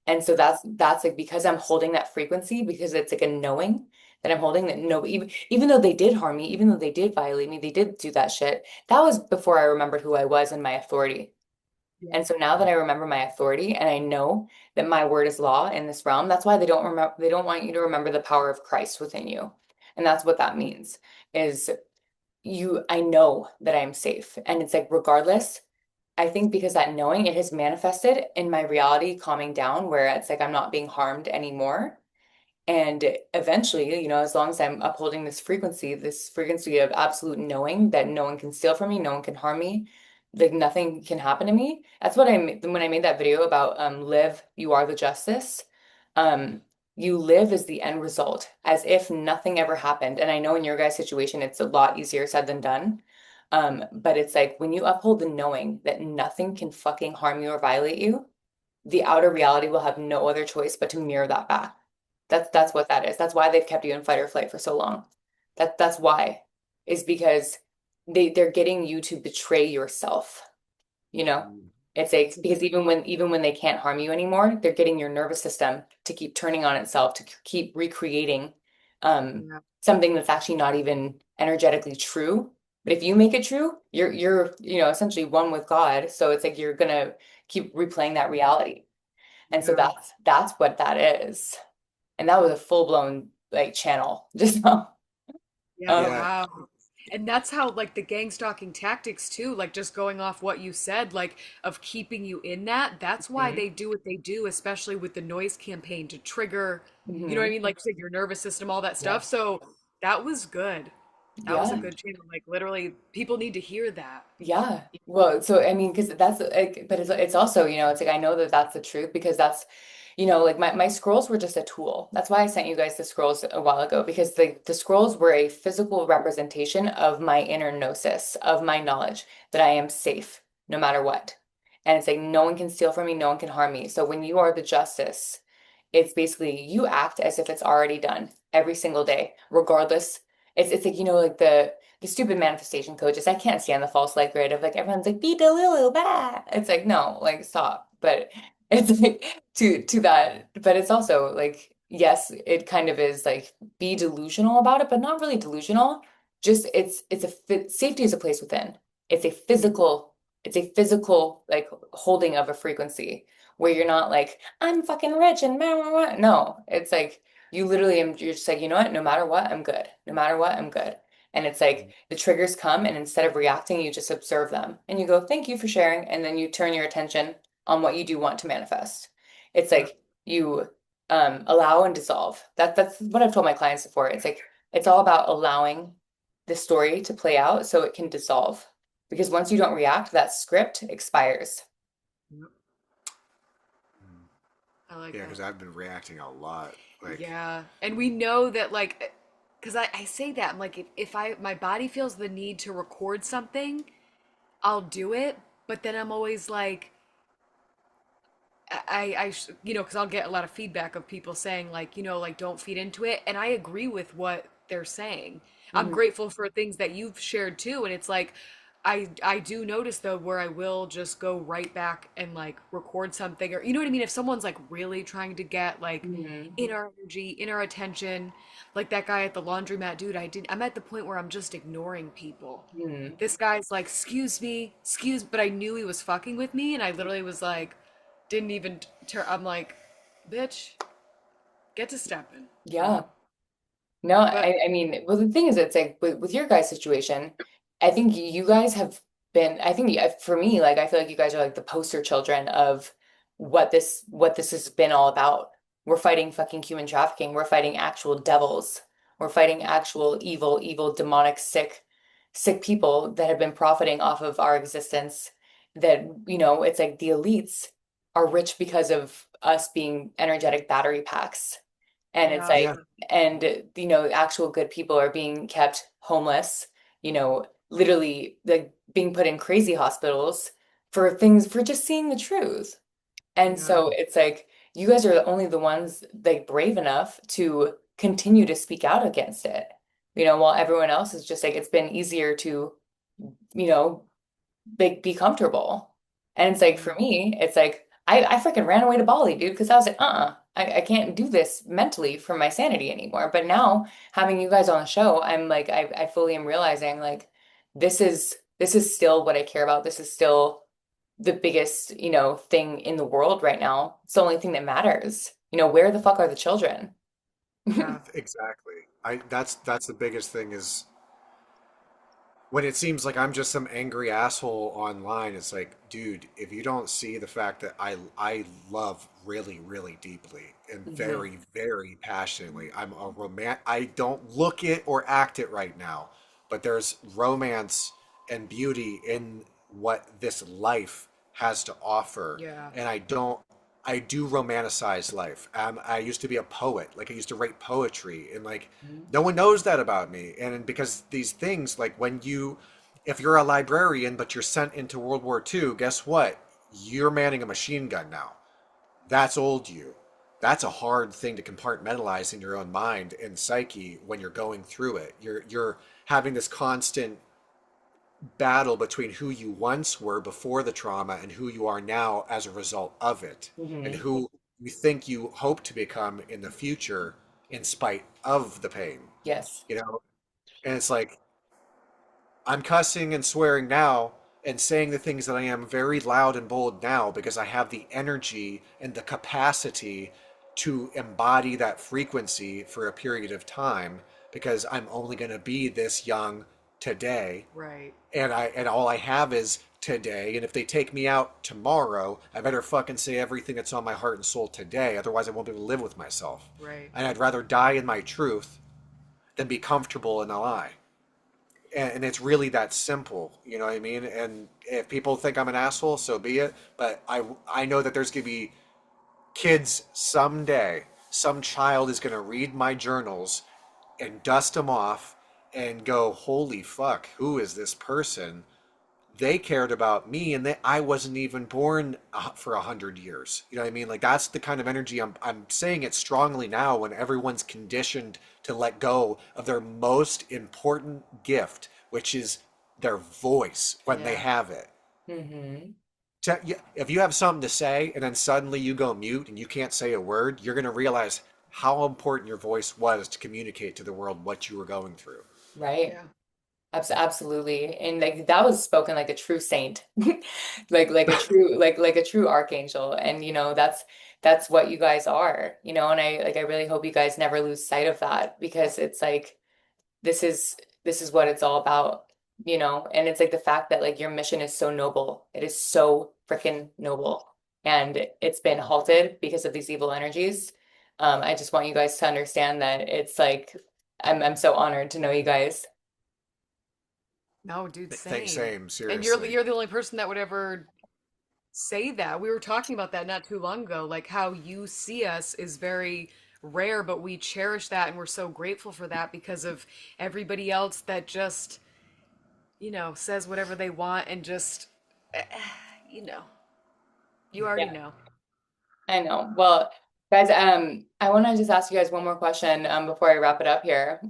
And so that's like because I'm holding that frequency, because it's like a knowing that I'm holding that no, even though they did harm me, even though they did violate me, they did do that shit. That was before I remembered who I was and my authority. Yeah. And so now that I remember my authority and I know that my word is law in this realm, that's why they don't want you to remember the power of Christ within you. And that's what that means is I know that I'm safe. And it's like regardless, I think because that knowing it has manifested in my reality calming down where it's like I'm not being harmed anymore. And eventually, as long as I'm upholding this frequency of absolute knowing that no one can steal from me, no one can harm me, like nothing can happen to me. That's what when I made that video about live, you are the justice. Um, you live as the end result, as if nothing ever happened. And I know in your guys' situation, it's a lot easier said than done. But it's like when you uphold the knowing that nothing can fucking harm you or violate you, the outer reality will have no other choice but to mirror that back. That's what that is. That's why they've kept you in fight or flight for so long. That's why. Is because they're getting you to betray yourself, you know? It's like That's a because good, even when they can't harm you anymore, they're getting your nervous system to keep turning on itself, to keep recreating yeah. something that's actually not even energetically true. But if you make it true, you're essentially one with God. So it's like you're gonna keep replaying that reality. And so Yeah. that's what that is. And that was a full-blown like channel just now. Yeah, Um, Yeah. wow. And that's how like the gang stalking tactics too, like just going off what you said, like of keeping you in that. That's why mhm, they do what they do, especially with the noise campaign to trigger, you know what I mhm. mean? Like you said, your nervous system, all that stuff. Yes. So that was good. That was a Yeah. good channel. Like literally, people need to hear that. Yeah. Well, so I mean, because that's like, but it's also, it's like I know that that's the truth because that's, like my scrolls were just a tool. That's why I sent you guys the scrolls a while ago because the scrolls were a physical representation of my inner gnosis, of my knowledge that I am safe no matter what. And it's like no one can steal from me, no one can harm me. So when you are the justice, it's basically you act as if it's already done. every single day, regardless. It's like, like the stupid manifestation coaches. I can't stand the false light grid of like everyone's like, be Delulu, bah. It's like, no, like stop. But it's like to that, but it's also like, yes, it kind of is like be delusional about it, but not really delusional. Just it's a safety is a place within. It's a physical, it's a physical like holding of a frequency where you're not like, I'm fucking rich and blah, blah, blah. No, it's like you literally you're just like, you know what? No matter what, I'm good. No matter what, I'm good. And it's like the triggers come, and instead of reacting, you just observe them and you go, thank you for sharing. And then you turn your attention on what you do want to manifest. It's Yeah. like you allow and dissolve. That's what I've told my clients before. It's like it's all about allowing the story to play out so it can dissolve. Because once you don't react, that script expires. Yep. Mm. I like Yeah, that. because I've been reacting a lot. Like, Yeah. And we know that like because I say that I'm like if I my body feels the need to record something, I'll do it, but then I'm always like because I'll get a lot of feedback of people saying like, like don't feed into it, and I agree with what they're saying. I'm Mhm. grateful for things that you've shared too, and it's like I do notice though where I will just go right back and like record something, or you know what I mean, if someone's like really trying to get like Mhm. in our energy, in our attention, like that guy at the laundromat, dude, I'm at the point where I'm just ignoring people. Mhm. This guy's like, excuse, but I knew he was fucking with me, and I literally was like, didn't even turn. I'm like, bitch, get to stepping. Yeah. No, But I mean, well, the thing is, it's like with your guys' situation, I think you guys have been, I think for me, like, I feel like you guys are like the poster children of what this has been all about. We're fighting fucking human trafficking. We're fighting actual devils. We're fighting actual evil, demonic, sick people that have been profiting off of our existence. That, it's like the elites are rich because of us being energetic battery packs. And it's yeah, like, yeah, and actual good people are being kept homeless, literally like being put in crazy hospitals for just seeing the truth. And yeah, so it's like you guys are only the ones like brave enough to continue to speak out against it. While everyone else is just like it's been easier to, you know, be comfortable. And it's like mhm, for me, it's like I freaking ran away to Bali, dude, because I was like, I can't do this mentally for my sanity anymore. But now having you guys on the show, I'm like I fully am realizing like this is still what I care about. This is still the biggest, thing in the world right now. It's the only thing that matters. Where the fuck are the children? yeah, exactly. That's the biggest thing is when it seems like I'm just some angry asshole online. It's like, dude, if you don't see the fact that I love really, really deeply and Mhm. very, very passionately. I'm a I don't look it or act it right now, but there's romance and beauty in what this life has to offer. yeah, And I do romanticize life. I used to be a poet. Like I used to write poetry, and like no one knows that about me. And because these things, like if you're a librarian but you're sent into World War II, guess what? You're manning a machine gun now. That's old you. That's a hard thing to compartmentalize in your own mind and psyche when you're going through it. You're having this constant battle between who you once were before the trauma and who you are now as a result of it, and Mhm. who you think you hope to become in the future in spite of the pain, Yes. you know? And it's like, I'm cussing and swearing now and saying the things that I am very loud and bold now because I have the energy and the capacity to embody that frequency for a period of time because I'm only going to be this young today, right, and all I have is today. And if they take me out tomorrow, I better fucking say everything that's on my heart and soul today. Otherwise, I won't be able to live with myself. right. And I'd rather die in my truth than be comfortable in a lie. And it's really that simple, you know what I mean? And if people think I'm an asshole, so be it. But I know that there's gonna be kids someday. Some child is gonna read my journals and dust them off and go, "Holy fuck, who is this person?" they cared about me, and I wasn't even born for 100 years. You know what I mean? Like that's the kind of energy I'm saying it strongly now when everyone's conditioned to let go of their most important gift, which is their voice when they Yeah. have it. Hmm. If you have something to say and then suddenly you go mute and you can't say a word, you're going to realize how important your voice was to communicate to the world what you were going through. Right. Yeah. Absolutely. And like that was spoken like a true saint. Like a true archangel. And that's what you guys are, and I really hope you guys never lose sight of that because it's like this is this is what it's all about, and it's like the fact that like your mission is so noble. It is so freaking noble. And it's been halted because of these evil energies. I just want you guys to understand that it's like I'm so honored to know you guys. No, dude, Thanks, same. same, And you're seriously. you're the only person that would ever say that. We were talking about that not too long ago. Like how you see us is very rare, but we cherish that and we're so grateful for that because of everybody else that just, says whatever they want and just, eh, you know, you already Yeah, know. I know. Well, guys, I want to just ask you guys one more question before I wrap it up here.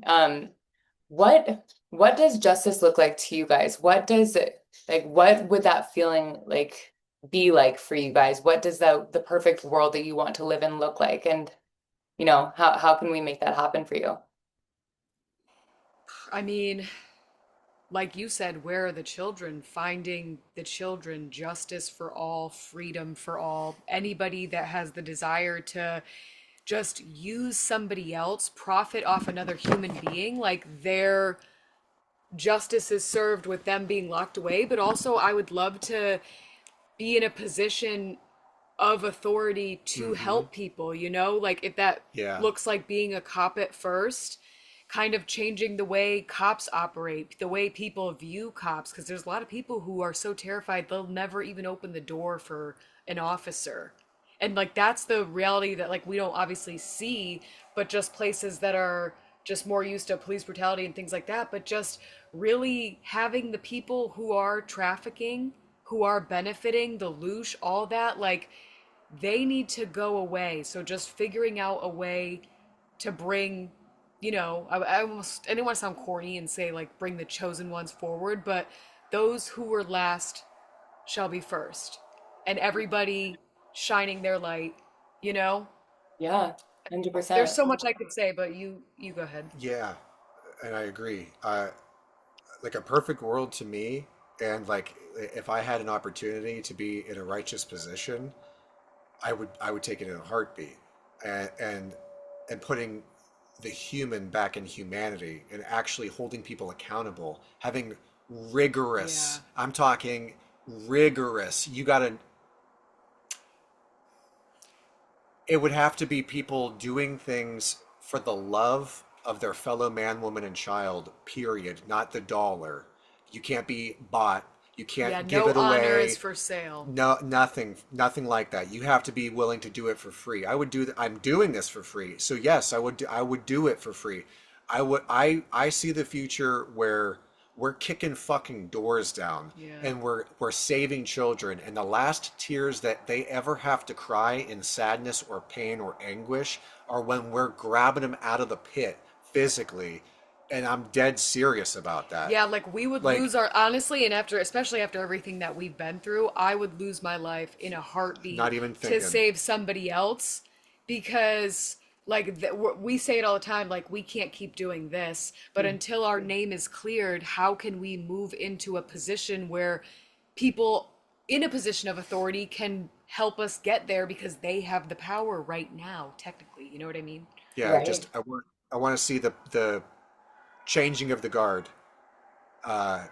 What does justice look like to you guys? What does it like what would that feeling like be like for you guys? What does the perfect world that you want to live in look like? And how can we make that happen for you? I mean, like you said, where are the children? Finding the children, justice for all, freedom for all. Anybody that has the desire to just use somebody else, profit off another human being, like their justice is served with them being locked away. But also, I would love to be in a position of authority to Mm-hmm. help people, like if that Yeah. looks like being a cop at first, kind of changing the way cops operate, the way people view cops, because there's a lot of people who are so terrified they'll never even open the door for an officer. And like that's the reality that like we don't obviously see, but just places that are just more used to police brutality and things like that, but just really having the people who are trafficking, who are benefiting, the loosh, all that, like they need to go away. So just figuring out a way to bring, I didn't want to sound corny and say like bring the chosen ones forward, but those who were last shall be first. And everybody shining their light, you know? Yeah, There's 100%. so much I could say, but you go ahead. Yeah, and I agree. Like a perfect world to me, and like if I had an opportunity to be in a righteous position, I would take it in a heartbeat, and and putting the human back in humanity and actually holding people accountable, having Yeah. rigorous. I'm talking rigorous. You gotta. It would have to be people doing things for the love of their fellow man, woman, and child, period, not the dollar. You can't be bought. You Yeah, can't give no it honor is away. for sale. No, nothing like that. You have to be willing to do it for free. I would do that. I'm doing this for free. So yes, I would do it for free. I see the future where we're kicking fucking doors down Yeah. and we're saving children, and the last tears that they ever have to cry in sadness or pain or anguish are when we're grabbing them out of the pit physically, and I'm dead serious about that. Yeah, like we would Like, lose our honestly, and after especially after everything that we've been through, I would lose my life in a heartbeat not even to thinking. save somebody else because like we say it all the time like we can't keep doing this, but until our name is cleared, how can we move into a position where people in a position of authority can help us get there because they have the power right now, technically, you know what I mean? Yeah, Right. just I want to see the changing of the guard, uh,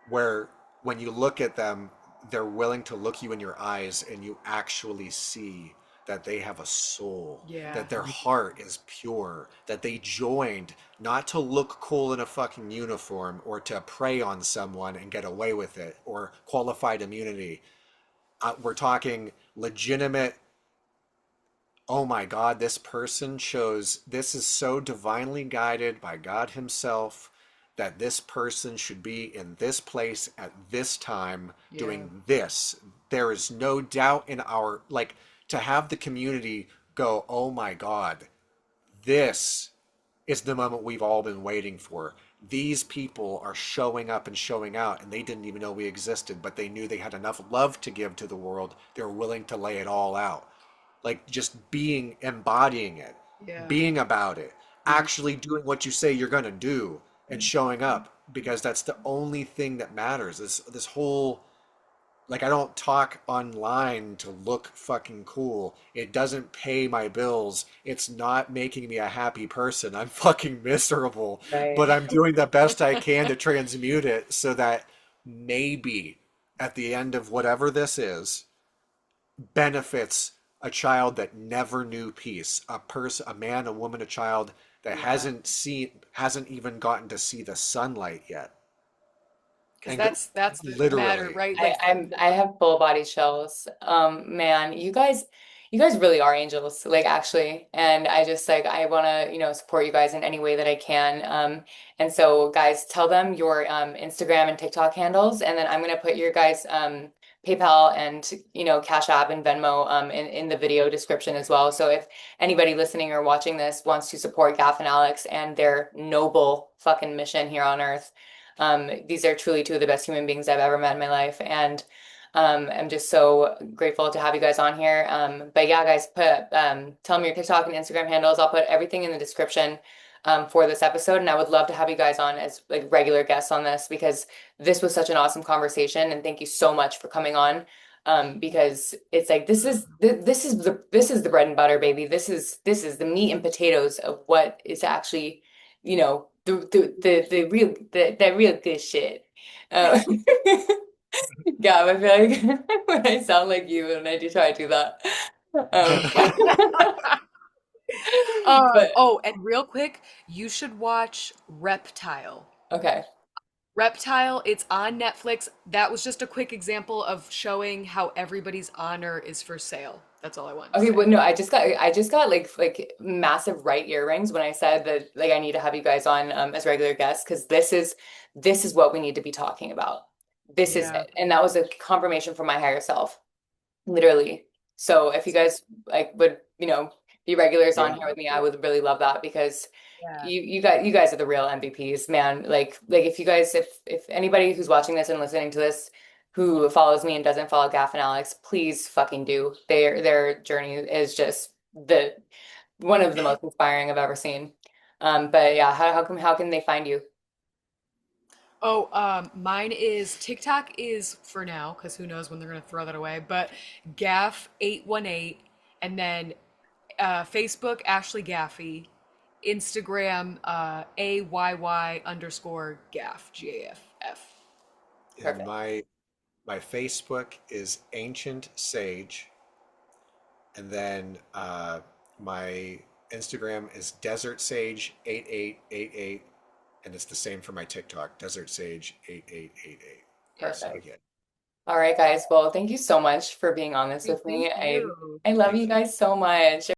where when you look at them, they're willing to look you in your eyes and you actually see that they have a soul, Yeah. that their heart is pure, that they joined not to look cool in a fucking uniform or to prey on someone and get away with it or qualified immunity. We're talking legitimate. Oh my God, this person chose, this is so divinely guided by God Himself. that this person should be in this place at this time Yeah. doing this. There is no doubt in our, like, to have the community go, oh my God, this is the moment we've all been waiting for. These people are showing up and showing out, and they didn't even know we existed, but they knew they had enough love to give to the world. They were willing to lay it all out. Like just being, embodying it, Yeah. being about it, actually doing what you say you're going to do and showing up because that's the only thing that matters. This whole, like, I don't talk online to look fucking cool. It doesn't pay my bills. It's not making me a happy person. I'm fucking miserable, Right. but I'm doing the best I can to transmute it so that maybe at the end of whatever this is benefits a child that never knew peace, a person, a man, a woman, a child that Yeah. hasn't even gotten to see the sunlight yet. Because And that's the matter, literally. right? I, Like I'm I have full body chills. Man, you guys really are angels, like actually. And I just like I wanna, support you guys in any way that I can. And so guys, tell them your Instagram and TikTok handles, and then I'm gonna put your guys PayPal and Cash App and Venmo in the video description as well. So if anybody listening or watching this wants to support Gaff and Alex and their noble fucking mission here on Earth, these are truly two of the best human beings I've ever met in my life, and I'm just so grateful to have you guys on here. But yeah, guys, tell me your TikTok and Instagram handles. I'll put everything in the description for this episode, and I would love to have you guys on as like regular guests on this because this was such an awesome conversation, and thank you so much for coming on. Because it's like this is the bread and butter, baby. This is the meat and potatoes of what is actually, the real the real good shit. Uh, yeah, I feel like when I sound like you and I do try to do that. Um, but oh, and real quick, you should watch Reptile. okay. Reptile, it's on Netflix. That was just a quick example of showing how everybody's honor is for sale. That's all I wanted to Okay, say. well, no, I just got like massive right earrings when I said that like I need to have you guys on as regular guests because this is what we need to be talking about. This is Yeah. it. And that was a confirmation from my higher self. Literally. So if you guys like would, be regulars Yeah. on here with me, I would really love that because Yeah. you guys are the real MVPs, man. Like if you guys if anybody who's watching this and listening to this who follows me and doesn't follow Gaff and Alex, please fucking do. Their journey is just the one of the most inspiring I've ever seen. But yeah, how can they find you? Oh, mine is TikTok is for now, because who knows when they're gonna throw that away. But Gaff818, and then Facebook Ashley Gaffey, Instagram AYY underscore Gaff GAFF. And Perfect. my Facebook is Ancient Sage, and then my Instagram is Desert Sage 8888, and it's the same for my TikTok, Desert Sage 8888. Yeah. So Perfect. yeah, All right, guys. Well, thank you so much for being on this Thank with me. I you. I love thank you you. guys so much.